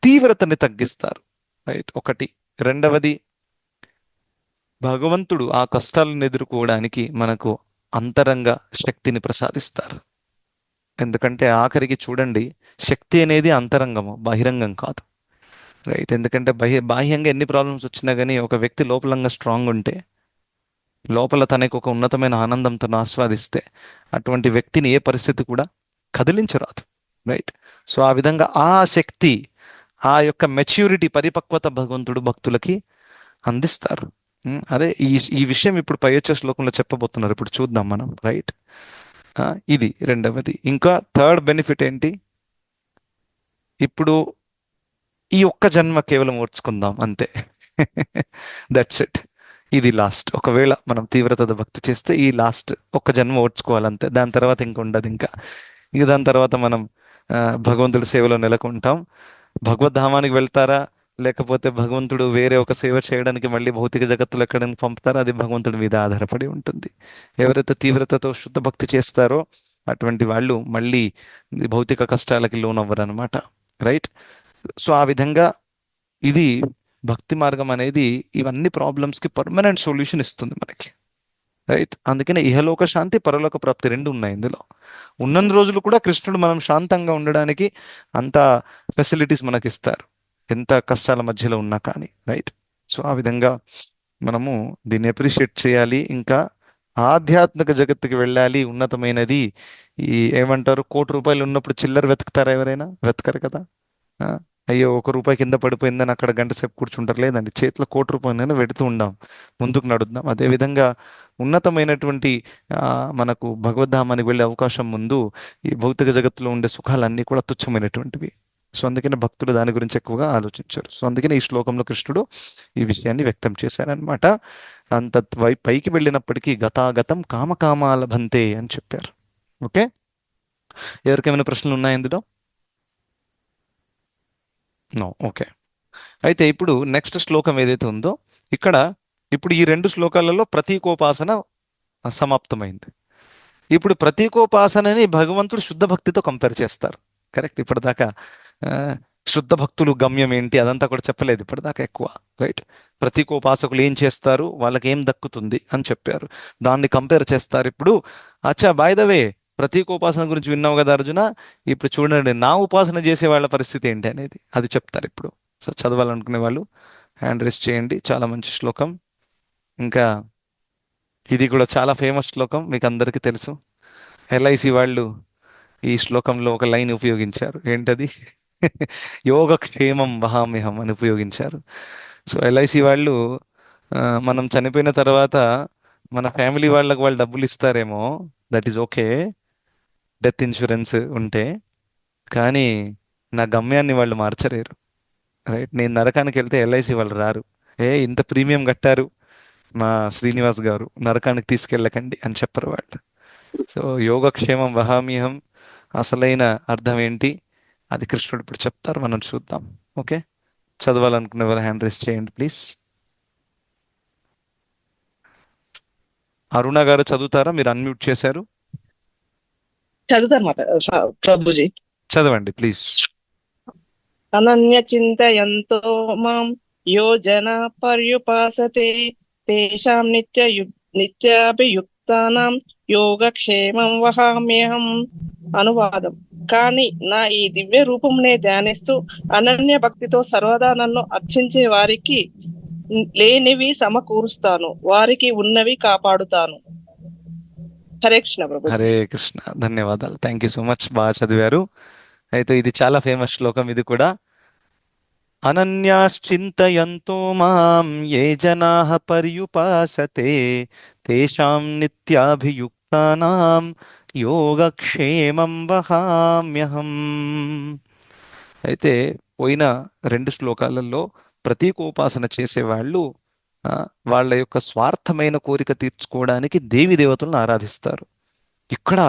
తీవ్రతని తగ్గిస్తారు. రైట్, ఒకటి. రెండవది, భగవంతుడు ఆ కష్టాలను ఎదుర్కోవడానికి మనకు అంతరంగ శక్తిని ప్రసాదిస్తారు. ఎందుకంటే ఆఖరికి చూడండి, శక్తి అనేది అంతరంగము, బహిరంగం కాదు. రైట్, ఎందుకంటే బాహ్యంగా ఎన్ని ప్రాబ్లమ్స్ వచ్చినా కానీ ఒక వ్యక్తి లోపలంగా స్ట్రాంగ్ ఉంటే, లోపల తనకు ఒక ఉన్నతమైన ఆనందంతో ఆస్వాదిస్తే అటువంటి వ్యక్తిని ఏ పరిస్థితి కూడా కదిలించరాదు. రైట్. సో ఆ విధంగా ఆ శక్తి, ఆ యొక్క మెచ్యూరిటీ, పరిపక్వత భగవంతుడు భక్తులకి అందిస్తారు. అదే ఈ ఈ విషయం ఇప్పుడు పై వచ్చే శ్లోకంలో చెప్పబోతున్నారు. ఇప్పుడు చూద్దాం మనం. రైట్, ఇది రెండవది. ఇంకా థర్డ్ బెనిఫిట్ ఏంటి? ఇప్పుడు ఈ ఒక్క జన్మ కేవలం ఓర్చుకుందాం అంతే. That's it. ఇది లాస్ట్. ఒకవేళ మనం తీవ్రత భక్తి చేస్తే ఈ లాస్ట్ ఒక్క జన్మ ఓర్చుకోవాలంతే. దాని తర్వాత ఇంక ఉండదు. ఇక దాని తర్వాత మనం భగవంతుడి సేవలో నెలకొంటాం. భగవద్ధామానికి వెళ్తారా, లేకపోతే భగవంతుడు వేరే ఒక సేవ చేయడానికి మళ్ళీ భౌతిక జగత్తులో ఎక్కడానికి పంపుతారా, అది భగవంతుడి మీద ఆధారపడి ఉంటుంది. ఎవరైతే తీవ్రతతో శుద్ధ భక్తి చేస్తారో అటువంటి వాళ్ళు మళ్ళీ భౌతిక కష్టాలకి లోనవ్వరు అనమాట. రైట్. సో ఆ విధంగా ఇది భక్తి మార్గం అనేది ఇవన్నీ ప్రాబ్లమ్స్కి పర్మనెంట్ సొల్యూషన్ ఇస్తుంది మనకి. రైట్. అందుకనే ఇహలోక శాంతి, పరలోక ప్రాప్తి రెండు ఉన్నాయి ఇందులో. ఉన్నన్ని రోజులు కూడా కృష్ణుడు మనం శాంతంగా ఉండడానికి అంత ఫెసిలిటీస్ మనకి ఇస్తారు, ఎంత కష్టాల మధ్యలో ఉన్నా కానీ. రైట్. సో ఆ విధంగా మనము దీన్ని అప్రిషియేట్ చేయాలి. ఇంకా ఆధ్యాత్మిక జగత్తుకి వెళ్ళాలి. ఉన్నతమైనది ఈ ఏమంటారు, ₹1,00,00,000 ఉన్నప్పుడు చిల్లర వెతుకుతారా? ఎవరైనా వెతకరు కదా. అయ్యో ₹1 కింద పడిపోయిందని అక్కడ గంట సేపు కూర్చుంటారు. లేదండి, చేతిలో ₹1,00,00,000 పెడుతూ ఉందాం, ముందుకు నడుద్దాం. అదేవిధంగా ఉన్నతమైనటువంటి మనకు భగవద్ధామానికి వెళ్ళే అవకాశం ముందు ఈ భౌతిక జగత్తులో ఉండే సుఖాలన్నీ కూడా తుచ్చమైనటువంటివి. సో అందుకనే భక్తులు దాని గురించి ఎక్కువగా ఆలోచించారు. సో అందుకనే ఈ శ్లోకంలో కృష్ణుడు ఈ విషయాన్ని వ్యక్తం చేశారనమాట. అంత పైకి వెళ్ళినప్పటికీ గతాగతం కామకామాలభంతే అని చెప్పారు. ఓకే, ఎవరికేమైనా ప్రశ్నలు ఉన్నాయా ఇందులో? నో. ఓకే. అయితే ఇప్పుడు నెక్స్ట్ శ్లోకం ఏదైతే ఉందో ఇక్కడ, ఇప్పుడు ఈ 2 శ్లోకాలలో ప్రతీకోపాసన సమాప్తమైంది. ఇప్పుడు ప్రతీకోపాసనని భగవంతుడు శుద్ధ భక్తితో కంపేర్ చేస్తారు. కరెక్ట్. ఇప్పటిదాకా శుద్ధ భక్తులు గమ్యం ఏంటి అదంతా కూడా చెప్పలేదు ఇప్పటిదాకా ఎక్కువ. రైట్. ప్రతీకోపాసకులు ఏం చేస్తారు, వాళ్ళకి ఏం దక్కుతుంది అని చెప్పారు. దాన్ని కంపేర్ చేస్తారు ఇప్పుడు. అచ్చా, బై ద వే, ప్రతీకోపాసన గురించి విన్నావు కదా అర్జున, ఇప్పుడు చూడండి నా ఉపాసన చేసే వాళ్ళ పరిస్థితి ఏంటి అనేది అది చెప్తారు ఇప్పుడు. సో చదవాలనుకునే వాళ్ళు హ్యాండ్ రేస్ చేయండి. చాలా మంచి శ్లోకం. ఇంకా ఇది కూడా చాలా ఫేమస్ శ్లోకం, మీకు అందరికీ తెలుసు. ఎల్ఐసి వాళ్ళు ఈ శ్లోకంలో ఒక లైన్ ఉపయోగించారు. ఏంటది? యోగక్షేమం వహామ్యహం అని ఉపయోగించారు. సో ఎల్ఐసి వాళ్ళు మనం చనిపోయిన తర్వాత మన ఫ్యామిలీ వాళ్ళకి వాళ్ళు డబ్బులు ఇస్తారేమో, that is okay, death insurance ఉంటే. కానీ నా గమ్యాన్ని వాళ్ళు మార్చలేరు. రైట్, నేను నరకానికి వెళ్తే ఎల్ఐసి వాళ్ళు రారు. ఇంత ప్రీమియం కట్టారు మా శ్రీనివాస్ గారు, నరకానికి తీసుకెళ్ళకండి అని చెప్పరు వాళ్ళు. సో యోగక్షేమం వహామ్యహం అసలైన అర్థం ఏంటి, అది కృష్ణుడు ఇప్పుడు చెప్తారు, మనం చూద్దాం. ఓకే, చదవాలనుకునే వాళ్ళ హ్యాండ్ రైస్ చేయండి ప్లీజ్. అరుణ గారు చదువుతారా? మీరు అన్మ్యూట్ చేశారు, చదువుతారు మాట ప్రభుజీ. చదవండి ప్లీజ్. అనన్య చింతయంతో మాం యోజన పర్యుపాసతే తేషాం నిత్యాభియుక్తానాం యోగక్షేమం వహామ్యహం. అనువాదం: కానీ నా ఈ దివ్య రూపంనే ధ్యానిస్తూ అనన్య భక్తితో సర్వదా నన్ను అర్చించే వారికి లేనివి సమకూరుస్తాను, వారికి ఉన్నవి కాపాడుతాను. హరే కృష్ణ ప్రభు. హరే కృష్ణ, ధన్యవాదాలు, థ్యాంక్ యూ సో మచ్, బాగా చదివారు. అయితే ఇది చాలా ఫేమస్ శ్లోకం ఇది కూడా. అనన్యాశ్చింతయంతో మాం ఏ జనాః పర్యుపాసతే తేషాం నిత్యాభియుక్తానాం యోగక్షేమం వహామ్యహం. అయితే పోయిన 2 శ్లోకాలలో ప్రతీకోపాసన చేసేవాళ్ళు వాళ్ళ యొక్క స్వార్థమైన కోరిక తీర్చుకోవడానికి దేవి దేవతలను ఆరాధిస్తారు. ఇక్కడ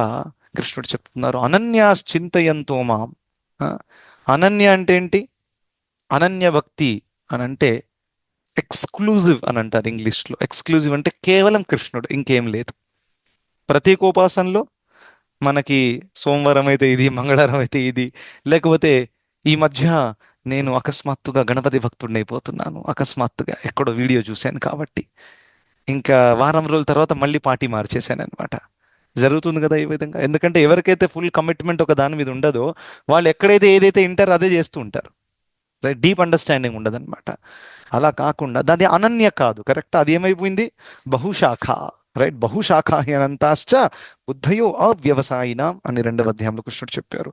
కృష్ణుడు చెప్తున్నారు అనన్యాశ్చింతయంతో మాం. అనన్య అంటే ఏంటి? అనన్య భక్తి అని అంటే ఎక్స్క్లూజివ్ అని అంటారు ఇంగ్లీష్లో. ఎక్స్క్లూజివ్ అంటే కేవలం కృష్ణుడు, ఇంకేం లేదు. ప్రతీకోపాసనలో మనకి సోమవారం అయితే ఇది, మంగళవారం అయితే ఇది, లేకపోతే ఈ మధ్య నేను అకస్మాత్తుగా గణపతి భక్తుడిని అయిపోతున్నాను, అకస్మాత్తుగా ఎక్కడో వీడియో చూశాను కాబట్టి ఇంకా వారం రోజుల తర్వాత మళ్ళీ పార్టీ మార్చేశాను అనమాట. జరుగుతుంది కదా ఈ విధంగా. ఎందుకంటే ఎవరికైతే ఫుల్ కమిట్మెంట్ ఒక దాని మీద ఉండదో వాళ్ళు ఎక్కడైతే ఏదైతే వింటారో అదే చేస్తూ ఉంటారు. రైట్, డీప్ అండర్స్టాండింగ్ ఉండదన్నమాట. అలా కాకుండా దాని అనన్య కాదు, కరెక్ట్, అది ఏమైపోయింది? బహుశాఖ. రైట్, బహుశాఖ అనంతాశ్చ బుద్ధయో అవ్యవసాయినాం అని 2వ అధ్యాయంలో కృష్ణుడు చెప్పారు.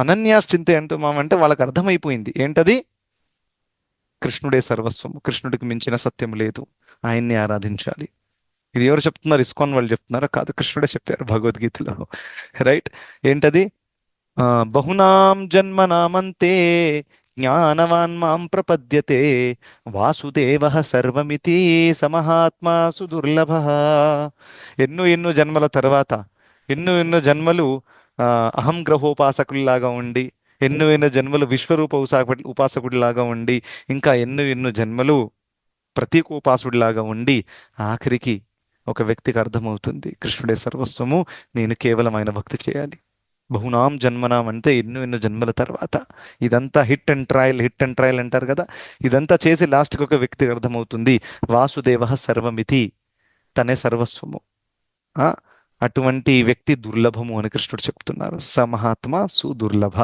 అనన్యాశ్చింత అంటూ మామంటే వాళ్ళకి అర్థమైపోయింది ఏంటది? కృష్ణుడే సర్వస్వము, కృష్ణుడికి మించిన సత్యం లేదు, ఆయన్ని ఆరాధించాలి. ఇది ఎవరు చెప్తున్నారు? ఇస్కాన్ వాళ్ళు చెప్తున్నారా? కాదు, కృష్ణుడే చెప్పారు భగవద్గీతలో. రైట్, ఏంటది? బహునాం జన్మనామంతే జ్ఞానవాన్ మాం ప్రపద్యతే వాసుదేవ సర్వమితి సమహాత్మా సుదుర్లభ. ఎన్నో ఎన్నో జన్మల తర్వాత, ఎన్నో ఎన్నో జన్మలు అహం గ్రహోపాసకుల్లాగా ఉండి, ఎన్నో ఎన్నో జన్మలు విశ్వరూప ఉపాసకుడిలాగా ఉండి, ఇంకా ఎన్నో ఎన్నో జన్మలు ప్రతీకోపాసుడిలాగా ఉండి, ఆఖరికి ఒక వ్యక్తికి అర్థమవుతుంది కృష్ణుడే సర్వస్వము, నేను కేవలం ఆయన భక్తి చేయాలి. బహునాం జన్మనాం అంటే ఎన్నో ఎన్నో జన్మల తర్వాత. ఇదంతా హిట్ అండ్ ట్రయల్ అంటారు కదా, ఇదంతా చేసి లాస్ట్కి ఒక వ్యక్తికి అర్థమవుతుంది వాసుదేవ సర్వమితి, తనే సర్వస్వము. అటువంటి వ్యక్తి దుర్లభము అని కృష్ణుడు చెప్తున్నారు. స మహాత్మా సుదుర్లభ.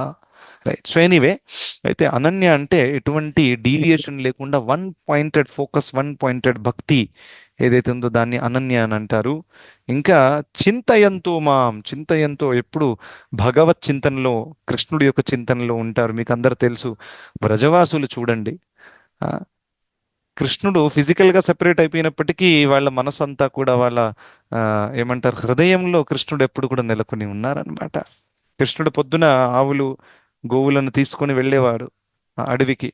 రైట్, సో ఎనీవే, అయితే అనన్య అంటే ఎటువంటి డీవియేషన్ లేకుండా one pointed focus, one pointed భక్తి ఏదైతే ఉందో దాన్ని అనన్య అని అంటారు. ఇంకా చింతయంతో మాం, చింతయంతో ఎప్పుడు భగవత్ చింతనలో, కృష్ణుడి యొక్క చింతనలో ఉంటారు. మీకు అందరు తెలుసు, బ్రజవాసులు చూడండి, కృష్ణుడు ఫిజికల్గా సెపరేట్ అయిపోయినప్పటికీ వాళ్ళ మనసు అంతా కూడా వాళ్ళ ఏమంటారు, హృదయంలో కృష్ణుడు ఎప్పుడు కూడా నెలకొని ఉన్నారనమాట. కృష్ణుడు పొద్దున ఆవులు గోవులను తీసుకొని వెళ్ళేవాడు అడవికి.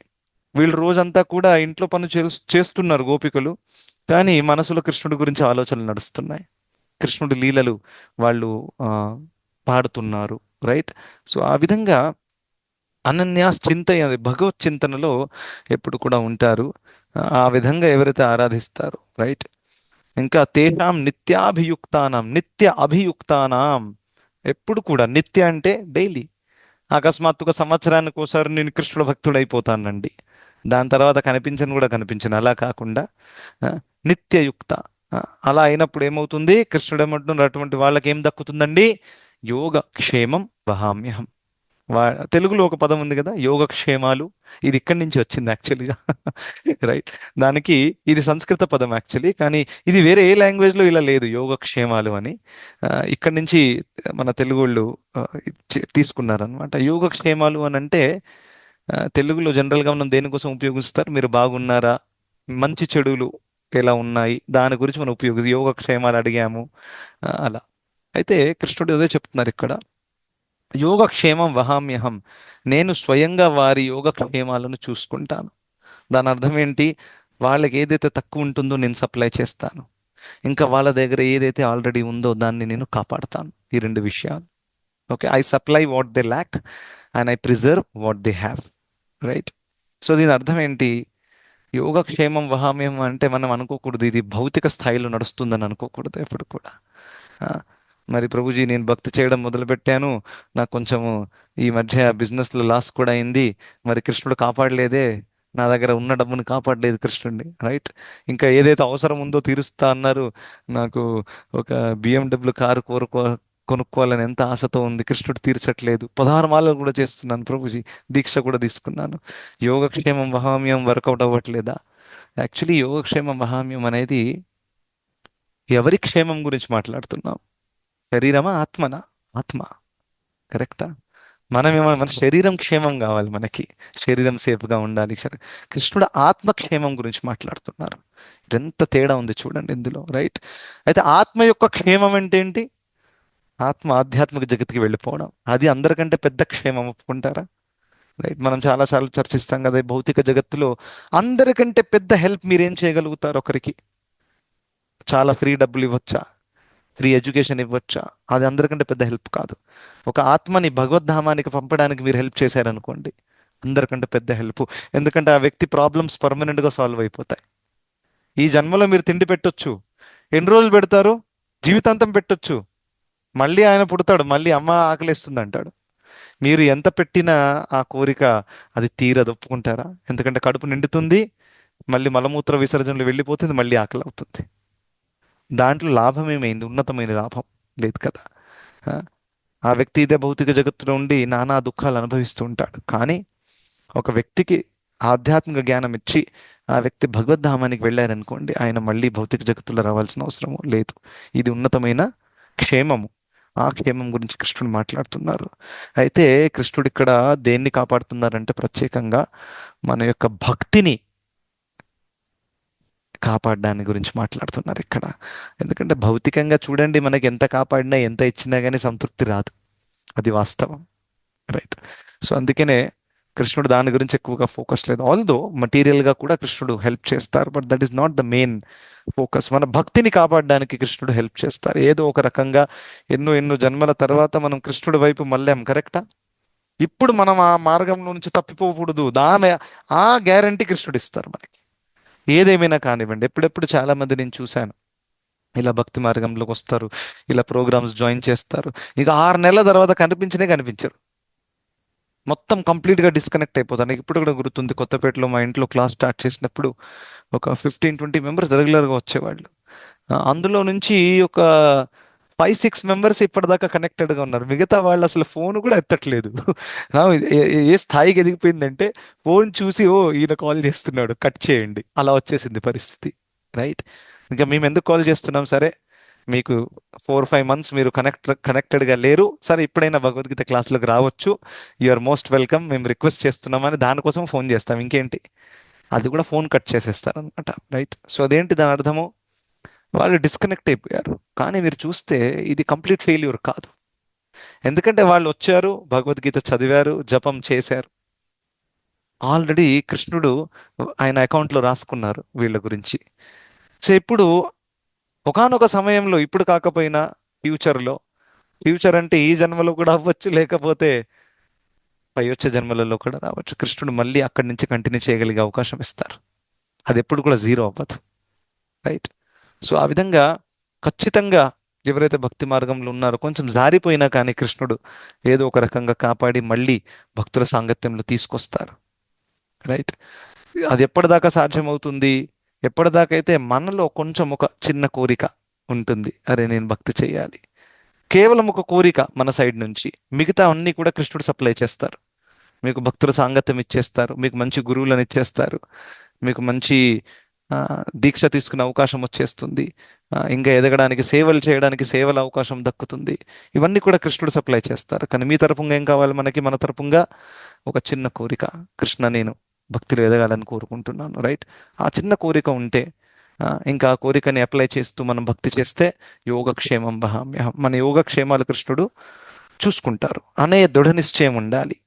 వీళ్ళు రోజంతా కూడా ఇంట్లో పని చేస్తున్నారు గోపికలు, కానీ మనసులో కృష్ణుడి గురించి ఆలోచనలు నడుస్తున్నాయి. కృష్ణుడి లీలలు వాళ్ళు పాడుతున్నారు. రైట్, సో ఆ విధంగా అనన్యాస్ చింత, భగవత్ చింతనలో ఎప్పుడు కూడా ఉంటారు. ఆ విధంగా ఎవరైతే ఆరాధిస్తారు. రైట్, ఇంకా తేషాం నిత్యాభియుక్తానాం, నిత్య అభియుక్తానాం, ఎప్పుడు కూడా నిత్య అంటే డైలీ. అకస్మాత్తుగా సంవత్సరానికి ఒకసారి నేను కృష్ణుడు భక్తుడు అయిపోతానండి, దాని తర్వాత కనిపించను, అలా కాకుండా నిత్యయుక్త. అలా అయినప్పుడు ఏమవుతుంది? కృష్ణుడు ఏమంటున్నారు, అటువంటి వాళ్ళకి ఏం దక్కుతుందండి? యోగ క్షేమం వహామ్యహం. తెలుగులో ఒక పదం ఉంది కదా, యోగక్షేమాలు, ఇది ఇక్కడి నుంచి వచ్చింది యాక్చువల్గా. రైట్, దానికి ఇది సంస్కృత పదం యాక్చువల్లీ, కానీ ఇది వేరే ఏ లాంగ్వేజ్లో ఇలా లేదు యోగక్షేమాలు అని. ఇక్కడి నుంచి మన తెలుగు వాళ్ళు తీసుకున్నారనమాట. యోగక్షేమాలు అని అంటే తెలుగులో జనరల్గా మనం దేనికోసం ఉపయోగిస్తారు? మీరు బాగున్నారా, మంచి చెడులు ఎలా ఉన్నాయి, దాని గురించి మనం యోగక్షేమాలు అడిగాము అలా. అయితే కృష్ణుడు అదే చెప్తున్నారు ఇక్కడ, యోగక్షేమం వహామ్యహం, నేను స్వయంగా వారి యోగక్షేమాలను చూసుకుంటాను. దాని అర్థం ఏంటి? వాళ్ళకి ఏదైతే తక్కువ ఉంటుందో నేను సప్లై చేస్తాను, ఇంకా వాళ్ళ దగ్గర ఏదైతే ఆల్రెడీ ఉందో దాన్ని నేను కాపాడుతాను. ఈ రెండు విషయాలు. Okay, I supply what they lakh and I preserve what they have. Right. So దీని అర్థం ఏంటి? యోగక్షేమం వహామ్యం అంటే మనం అనుకోకూడదు ఇది భౌతిక స్థాయిలో నడుస్తుందని అనుకోకూడదు ఎప్పుడు కూడా. ఆ, మరి ప్రభుజీ నేను భక్తి చేయడం మొదలుపెట్టాను, నాకు కొంచెము ఈ మధ్య బిజినెస్లో లాస్ కూడా అయింది, మరి కృష్ణుడు కాపాడలేదే, నా దగ్గర ఉన్న డబ్బుని కాపాడలేదు కృష్ణుడిని. రైట్. ఇంకా ఏదైతే అవసరం ఉందో తీరుస్తా అన్నారు, నాకు ఒక బిఎండబ్ల్యూ కారు కొనుక్కోవాలని ఎంత ఆశతో ఉంది, కృష్ణుడు తీర్చట్లేదు. 16 మాలలు కూడా చేస్తున్నాను ప్రభుజీ, దీక్ష కూడా తీసుకున్నాను, యోగక్షేమం వహామ్యం వర్కౌట్ అవ్వట్లేదా? యాక్చువల్లీ యోగక్షేమం వహామ్యం అనేది ఎవరి క్షేమం గురించి మాట్లాడుతున్నాం? శరీరమా ఆత్మనా? ఆత్మ. కరెక్టా? మన శరీరం క్షేమం కావాలి, మనకి శరీరం సేఫ్గా ఉండాలి. కృష్ణుడు ఆత్మక్షేమం గురించి మాట్లాడుతున్నారు. ఎంత తేడా ఉంది చూడండి ఇందులో. రైట్. అయితే ఆత్మ యొక్క క్షేమం అంటే ఏంటి? ఆత్మ ఆధ్యాత్మిక జగత్కి వెళ్ళిపోవడం. అది అందరికంటే పెద్ద క్షేమం, ఒప్పుకుంటారా? రైట్. మనం చాలాసార్లు చర్చిస్తాం కదా, ఈ భౌతిక జగత్తులో అందరికంటే పెద్ద హెల్ప్ మీరేం చేయగలుగుతారు ఒకరికి? చాలా ఫ్రీ డబ్బులు ఇవ్వచ్చా? Free education ఇవ్వచ్చా? అది అందరికంటే పెద్ద హెల్ప్ కాదు. ఒక ఆత్మని భగవద్ధామానికి పంపడానికి మీరు హెల్ప్ చేశారనుకోండి, అందరికంటే పెద్ద హెల్ప్. ఎందుకంటే ఆ వ్యక్తి ప్రాబ్లమ్స్ పర్మనెంట్గా సాల్వ్ అయిపోతాయి. ఈ జన్మలో మీరు తిండి పెట్టొచ్చు, ఎన్ని రోజులు పెడతారు? జీవితాంతం పెట్టొచ్చు. మళ్ళీ ఆయన పుడతాడు, మళ్ళీ అమ్మ ఆకలిస్తుంది అంటాడు. మీరు ఎంత పెట్టినా ఆ కోరిక అది తీరదు, ఒప్పుకుంటారా? ఎందుకంటే కడుపు నిండుతుంది, మళ్ళీ మలమూత్ర విసర్జనలు వెళ్ళిపోతుంది, మళ్ళీ ఆకలి అవుతుంది. దాంట్లో లాభం ఏమైంది? ఉన్నతమైన లాభం లేదు కదా. ఆ, ఆ వ్యక్తి ఇదే భౌతిక జగత్తులో ఉండి నానా దుఃఖాలు అనుభవిస్తూ ఉంటాడు. కానీ ఒక వ్యక్తికి ఆధ్యాత్మిక జ్ఞానం ఇచ్చి ఆ వ్యక్తి భగవద్ధామానికి వెళ్ళారనుకోండి, ఆయన మళ్ళీ భౌతిక జగత్తులో రావాల్సిన అవసరము లేదు. ఇది ఉన్నతమైన క్షేమము. ఆ క్షేమం గురించి కృష్ణుడు మాట్లాడుతున్నారు. అయితే కృష్ణుడు ఇక్కడ దేన్ని కాపాడుతున్నారంటే ప్రత్యేకంగా మన యొక్క భక్తిని కాపాడడాన్ని గురించి మాట్లాడుతున్నారు ఇక్కడ. ఎందుకంటే భౌతికంగా చూడండి, మనకి ఎంత కాపాడినా ఎంత ఇచ్చినా కానీ సంతృప్తి రాదు, అది వాస్తవం. రైట్. సో అందుకనే కృష్ణుడు దాని గురించి ఎక్కువగా ఫోకస్ లేదు. ఆల్దో మటీరియల్గా కూడా కృష్ణుడు హెల్ప్ చేస్తారు, but that is not the main focus. మన భక్తిని కాపాడడానికి కృష్ణుడు హెల్ప్ చేస్తారు. ఏదో ఒక రకంగా ఎన్నో ఎన్నో జన్మల తర్వాత మనం కృష్ణుడి వైపు మళ్ళాం, కరెక్టా? ఇప్పుడు మనం ఆ మార్గంలో నుంచి తప్పిపోకూడదు, దాని ఆ గ్యారంటీ కృష్ణుడు ఇస్తారు మనకి. ఏదేమైనా కానివ్వండి. ఎప్పుడెప్పుడు చాలా మంది నేను చూశాను, ఇలా భక్తి మార్గంలోకి వస్తారు, ఇలా ప్రోగ్రామ్స్ జాయిన్ చేస్తారు, ఇక 6 నెలల తర్వాత కనిపించరు, మొత్తం కంప్లీట్గా డిస్కనెక్ట్ అయిపోతాను. నాకు ఇప్పుడు కూడా గుర్తుంది, కొత్తపేటలో మా ఇంట్లో క్లాస్ స్టార్ట్ చేసినప్పుడు ఒక 15-20 మెంబర్స్ రెగ్యులర్గా వచ్చేవాళ్ళు. అందులో నుంచి ఒక 5-6 మెంబర్స్ ఇప్పటిదాకా కనెక్టెడ్గా ఉన్నారు. మిగతా వాళ్ళు అసలు ఫోన్ కూడా ఎత్తట్లేదు. ఏ స్థాయికి ఎదిగిపోయిందంటే ఫోన్ చూసి ఓ ఈయన కాల్ చేస్తున్నాడు, కట్ చేయండి, అలా వచ్చేసింది పరిస్థితి. రైట్. ఇంకా మేము ఎందుకు కాల్ చేస్తున్నాం? సరే, మీకు 4-5 మంత్స్ మీరు కనెక్టెడ్గా లేరు, సరే ఇప్పుడైనా భగవద్గీత క్లాసులకు రావచ్చు, యు ఆర్ మోస్ట్ వెల్కమ్, మేము రిక్వెస్ట్ చేస్తున్నామని దానికోసం ఫోన్ చేస్తాం. ఇంకేంటి, అది కూడా ఫోన్ కట్ చేసేస్తారు అనమాట. రైట్. సో అదేంటి దాని అర్థము? వాళ్ళు డిస్కనెక్ట్ అయిపోయారు. కానీ మీరు చూస్తే ఇది కంప్లీట్ ఫెయిల్యూర్ కాదు. ఎందుకంటే వాళ్ళు వచ్చారు, భగవద్గీత చదివారు, జపం చేశారు, ఆల్రెడీ కృష్ణుడు ఆయన అకౌంట్లో రాసుకున్నారు వీళ్ళ గురించి. సో ఇప్పుడు ఒకానొక సమయంలో, ఇప్పుడు కాకపోయినా ఫ్యూచర్లో, ఫ్యూచర్ అంటే ఈ జన్మలో కూడా అవ్వచ్చు, లేకపోతే పై వచ్చే జన్మలలో కూడా రావచ్చు, కృష్ణుడు మళ్ళీ అక్కడి నుంచి కంటిన్యూ చేయగలిగే అవకాశం ఇస్తారు. అది ఎప్పుడు కూడా జీరో అవ్వదు. రైట్. సో ఆ విధంగా ఖచ్చితంగా ఎవరైతే భక్తి మార్గంలో ఉన్నారో, కొంచెం జారిపోయినా కానీ కృష్ణుడు ఏదో ఒక రకంగా కాపాడి మళ్ళీ భక్తుల సాంగత్యంలో తీసుకొస్తారు. రైట్. అది ఎప్పటిదాకా సాధ్యమవుతుంది? ఎప్పటిదాకా అయితే మనలో కొంచెం ఒక చిన్న కోరిక ఉంటుంది, అరే నేను భక్తి చేయాలి, కేవలం ఒక కోరిక మన సైడ్ నుంచి. మిగతా అన్నీ కూడా కృష్ణుడు సప్లై చేస్తారు. మీకు భక్తుల సాంగత్యం ఇచ్చేస్తారు, మీకు మంచి గురువులను ఇచ్చేస్తారు, మీకు మంచి దీక్ష తీసుకునే అవకాశం వచ్చేస్తుంది, ఇంకా ఎదగడానికి సేవలు చేయడానికి సేవల అవకాశం దక్కుతుంది. ఇవన్నీ కూడా కృష్ణుడు సప్లై చేస్తారు. కానీ మీ తరపుగా ఏం కావాలి మనకి? మన తరపుగా ఒక చిన్న కోరిక, కృష్ణ నేను భక్తిలో ఎదగాలని కోరుకుంటున్నాను. రైట్. ఆ చిన్న కోరిక ఉంటే ఇంకా ఆ కోరికని అప్లై చేస్తూ మనం భక్తి చేస్తే యోగక్షేమం వహామ్యహం, మన యోగక్షేమాలు కృష్ణుడు చూసుకుంటారు అనే దృఢ నిశ్చయం ఉండాలి.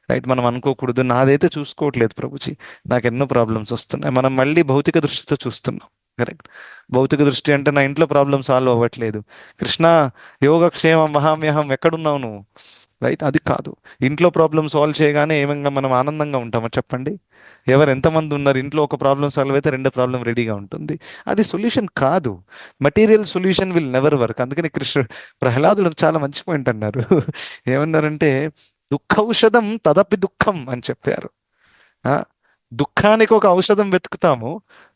రైట్. మనం అనుకోకూడదు నాదైతే చూసుకోవట్లేదు ప్రభుజీ, నాకు ఎన్నో ప్రాబ్లమ్స్ వస్తున్నాయి. మనం మళ్ళీ భౌతిక దృష్టితో చూస్తున్నాం. కరెక్ట్. భౌతిక దృష్టి అంటే నా ఇంట్లో ప్రాబ్లమ్ సాల్వ్ అవ్వట్లేదు, కృష్ణ యోగక్షేమం మహామ్యహం ఎక్కడున్నావు నువ్వు, రైట్. అది కాదు. ఇంట్లో ప్రాబ్లమ్ సాల్వ్ చేయగానే ఏమంగా మనం ఆనందంగా ఉంటామా చెప్పండి? ఎవరు ఎంతమంది ఉన్నారు ఇంట్లో ఒక ప్రాబ్లం సాల్వ్ అయితే రెండో ప్రాబ్లం రెడీగా ఉంటుంది? అది సొల్యూషన్ కాదు. Material solution will never work. అందుకని ప్రహ్లాదుడు చాలా మంచి పాయింట్ అన్నారు. ఏమన్నారంటే దుఃఖౌషధం తదపి దుఃఖం అని చెప్పారు. ఆ, దుఃఖానికి ఒక ఔషధం వెతుకుతాము,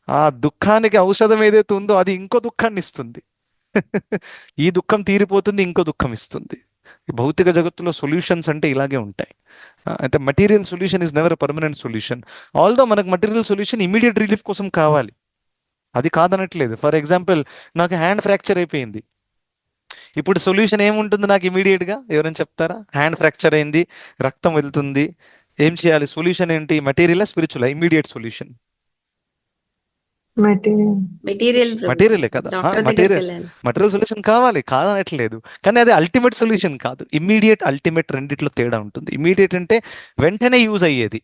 ఆ దుఃఖానికి ఔషధం ఏదైతే ఉందో అది ఇంకో దుఃఖాన్ని ఇస్తుంది. ఈ దుఃఖం తీరిపోతుంది, ఇంకో దుఃఖం ఇస్తుంది. ఈ భౌతిక జగత్తులో సొల్యూషన్స్ అంటే ఇలాగే ఉంటాయి. అయితే material solution is never permanent solution. Although మనకు మటీరియల్ సొల్యూషన్ ఇమీడియట్ రిలీఫ్ కోసం కావాలి, అది కాదనట్లేదు. ఫర్ ఎగ్జాంపుల్, నాకు హ్యాండ్ ఫ్రాక్చర్ అయిపోయింది, ఇప్పుడు సొల్యూషన్ ఏముంటుంది నాకు ఇమీడియట్ గా? ఎవరైనా చెప్తారా? హ్యాండ్ ఫ్రాక్చర్ అయింది, రక్తం వెళ్తుంది, ఏం చేయాలి? సొల్యూషన్ ఏంటి? Material spiritual? Immediate solution material. Material మటీరియలే కదా. డాక్టర్ దగ్గరికి మటీరియల్ వెళ్ళాలి. మటీరియల్ సొల్యూషన్ కావాలి, కాదనట్లేదు. కానీ అది అల్టిమేట్ సొల్యూషన్ కాదు. ఇమ్మీడియట్ అల్టిమేట్ రెండిట్లో తేడా ఉంటుంది. ఇమ్మీడియట్ అంటే వెంటనే యూజ్ అయ్యేది,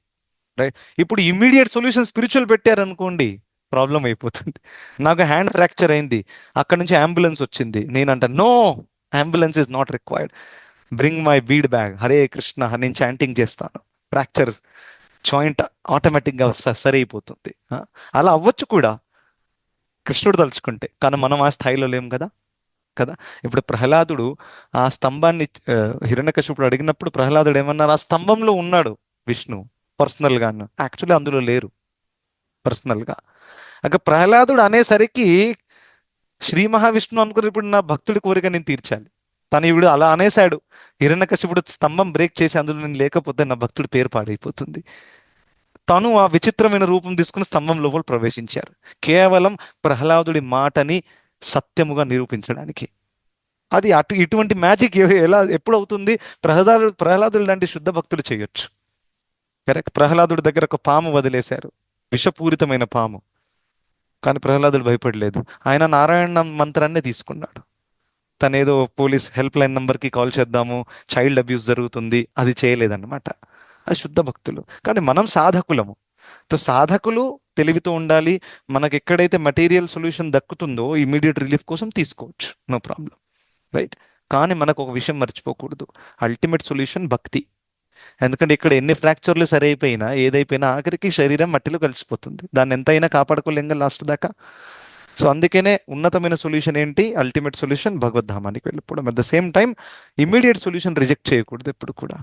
రైట్. ఇప్పుడు ఇమ్మీడియట్ సొల్యూషన్ స్పిరిచువల్ పెట్టారనుకోండి, ప్రాబ్లం అయిపోతుంది. నాకు హ్యాండ్ ఫ్రాక్చర్ అయింది, అక్కడ నుంచి అంబులెన్స్ వచ్చింది, నేనంట no, ambulance is not required, bring my bead bag, Hare Krishna, నేను చాంటింగ్ చేస్తాను, ఫ్రాక్చర్ జాయింట్ ఆటోమేటిక్గా సరి అయిపోతుంది. అలా అవ్వచ్చు కూడా కృష్ణుడు తలుచుకుంటే, కానీ మనం ఆ స్థాయిలో లేం కదా. కదా. ఇప్పుడు ప్రహ్లాదుడు ఆ స్తంభాన్ని హిరణ్యకశిపుడు అడిగినప్పుడు ప్రహ్లాదుడు ఏమన్నారు? ఆ స్తంభంలో ఉన్నాడు విష్ణు పర్సనల్గా, యాక్చువల్లీ అందులో లేరు పర్సనల్గా. అక్క ప్రహ్లాదుడు అనేసరికి శ్రీ మహావిష్ణువు అనుకుని ఇప్పుడు నా భక్తుడి కోరిక నేను తీర్చాలి, తను ఇప్పుడు అలా అనేశాడు. హిరణ్యకశిపుడు స్తంభం బ్రేక్ చేసి అందులో నేను లేకపోతే నా భక్తుడి పేరు పాడైపోతుంది. తను ఆ విచిత్రమైన రూపం తీసుకుని స్తంభం లోపల ప్రవేశించారు, కేవలం ప్రహ్లాదుడి మాటని సత్యముగా నిరూపించడానికి. అది ఇటువంటి మ్యాజిక్ ఎలా ఎప్పుడు అవుతుంది? ప్రహ్లాదుడు లాంటి శుద్ధ భక్తులు చేయొచ్చు. కరెక్ట్. ప్రహ్లాదుడి దగ్గర ఒక పాము వదిలేశారు, విషపూరితమైన పాము, కానీ ప్రహ్లాదుడు భయపడలేదు. ఆయన నారాయణ మంత్రాన్నే తీసుకున్నాడు. తనేదో పోలీస్ హెల్ప్ లైన్ నంబర్కి కాల్ చేద్దాము, చైల్డ్ అబ్యూస్ జరుగుతుంది, అది చేయలేదన్నమాట. అది శుద్ధ భక్తులు. కానీ మనం సాధకులము. సాధకులు తెలివితో ఉండాలి. మనకి ఎక్కడైతే మటీరియల్ సొల్యూషన్ దక్కుతుందో ఇమీడియట్ రిలీఫ్ కోసం తీసుకోవచ్చు, నో ప్రాబ్లం, రైట్. కానీ మనకు ఒక విషయం మర్చిపోకూడదు, అల్టిమేట్ సొల్యూషన్ భక్తి. ఎందుకంటే ఇక్కడ ఎన్ని ఫ్రాక్చర్లు సరైపోయినా ఏదైపోయినా ఆఖరికి శరీరం మట్టిలో కలిసిపోతుంది, దాన్ని ఎంతైనా కాపాడుకోలేంగా లాస్ట్ దాకా. సో అందుకనే ఉన్నతమైన సొల్యూషన్ ఏంటి? అల్టిమేట్ సొల్యూషన్ భగవద్ధామానికి వెళ్ళిపోవడం. At the same time immediate solution reject చేయకూడదు ఎప్పుడు కూడా,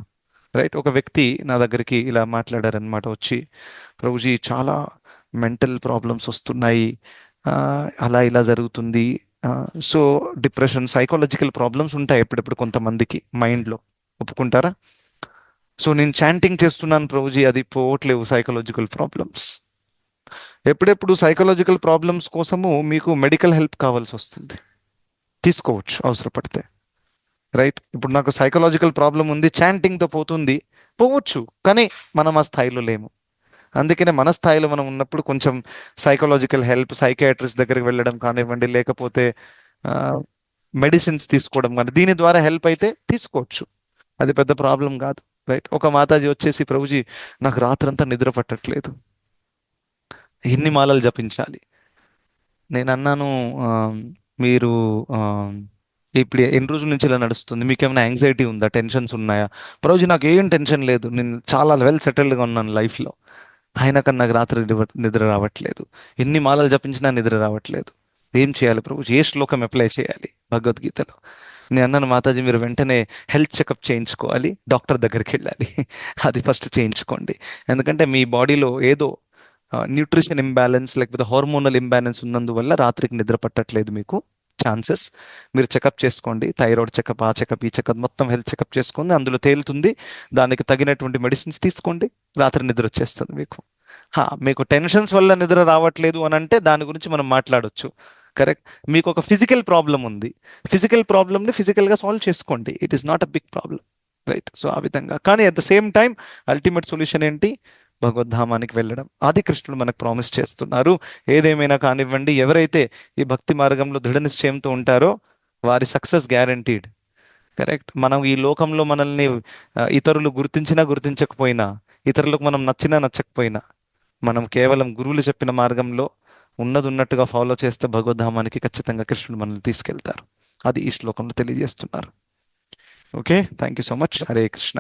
రైట్. ఒక వ్యక్తి నా దగ్గరికి ఇలా మాట్లాడారనమాట, వచ్చి ప్రభుజీ చాలా మెంటల్ ప్రాబ్లమ్స్ వస్తున్నాయి, అలా ఇలా జరుగుతుంది. సో డిప్రెషన్, సైకాలజికల్ ప్రాబ్లమ్స్ ఉంటాయి ఎప్పుడెప్పుడు కొంతమందికి మైండ్లో, ఒప్పుకుంటారా? సో నేను చాంటింగ్ చేస్తున్నాను ప్రభుజీ, అది పోవట్లేవు సైకలాజికల్ ప్రాబ్లమ్స్. ఎప్పుడెప్పుడు సైకలాజికల్ ప్రాబ్లమ్స్ కోసము మీకు మెడికల్ హెల్ప్ కావాల్సి వస్తుంది, తీసుకోవచ్చు అవసరపడితే, రైట్. ఇప్పుడు నాకు సైకలాజికల్ ప్రాబ్లం ఉంది, చాంటింగ్తో పోవచ్చు, కానీ మనం ఆ స్థాయిలో లేము. అందుకనే మన స్థాయిలో మనం ఉన్నప్పుడు కొంచెం సైకలాజికల్ హెల్ప్, సైకియాట్రిస్ట్ దగ్గరికి వెళ్ళడం కానివ్వండి, లేకపోతే మెడిసిన్స్ తీసుకోవడం కానీ, దీని ద్వారా హెల్ప్ అయితే తీసుకోవచ్చు, అది పెద్ద ప్రాబ్లం కాదు, రైట్. ఒక మాతాజీ వచ్చేసి ప్రభుజీ నాకు రాత్రంతా నిద్ర పట్టట్లేదు, ఎన్ని మాలలు జపించాలి? నేను అన్నాను, మీరు ఇప్పుడు ఎన్ని రోజుల నుంచి ఇలా నడుస్తుంది, మీకు ఏమైనా యాంగ్జైటీ ఉందా, టెన్షన్స్ ఉన్నాయా? ప్రభుజీ నాకు ఏం టెన్షన్ లేదు, నేను చాలా వెల్ సెటిల్డ్గా ఉన్నాను లైఫ్లో, అయినా కానీ నాకు రాత్రి నిద్ర రావట్లేదు, ఎన్ని మాలలు జపించినా నిద్ర రావట్లేదు, ఏం చేయాలి ప్రభుజీ? ఏ శ్లోకం అప్లై చేయాలి భగవద్గీతలో? నేను అన్నాను, మాతాజీ మీరు వెంటనే హెల్త్ చెకప్ చేయించుకోవాలి, డాక్టర్ దగ్గరికి వెళ్ళాలి, అది ఫస్ట్ చేయించుకోండి. ఎందుకంటే మీ బాడీలో ఏదో న్యూట్రిషన్ ఇంబ్యాలెన్స్ లేకపోతే హార్మోనల్ ఇంబ్యాలెన్స్ ఉన్నందువల్ల రాత్రికి నిద్ర పట్టట్లేదు మీకు ఛాన్సెస్. మీరు చెకప్ చేసుకోండి, థైరాయిడ్ చెకప్, ఆ చెకప్, ఈ చెకప్, మొత్తం హెల్త్ చెకప్ చేసుకోండి, అందులో తేలుతుంది, దానికి తగినటువంటి మెడిసిన్స్ తీసుకోండి, రాత్రి నిద్ర వచ్చేస్తుంది మీకు. మీకు టెన్షన్స్ వల్ల నిద్ర రావట్లేదు అని అంటే దాని గురించి మనం మాట్లాడొచ్చు, కరెక్ట్. మీకు ఒక ఫిజికల్ ప్రాబ్లం ఉంది, ఫిజికల్ ప్రాబ్లమ్ని ఫిజికల్గా సాల్వ్ చేసుకోండి, it is not a big problem, right. So ఆ విధంగా. కానీ at the same time ultimate solution ఏంటి? భగవద్ధామానికి వెళ్ళడం. అది కృష్ణుడు మనకు ప్రామిస్ చేస్తున్నారు. ఏదేమైనా కానివ్వండి, ఎవరైతే ఈ భక్తి మార్గంలో దృఢ నిశ్చయంతో ఉంటారో వారి సక్సెస్ గ్యారంటీడ్. కరెక్ట్. మనం ఈ లోకంలో మనల్ని ఇతరులు గుర్తించినా గుర్తించకపోయినా, ఇతరులకు మనం నచ్చినా నచ్చకపోయినా, మనం కేవలం గురువులు చెప్పిన మార్గంలో ఉన్నది ఉన్నట్టుగా ఫాలో చేస్తే భగవద్ధామానికి ఖచ్చితంగా కృష్ణుడు మనల్ని తీసుకెళ్తారు. అది ఈ శ్లోకంలో తెలియజేస్తున్నారు. Okay, thank you so much. Hare Krishna.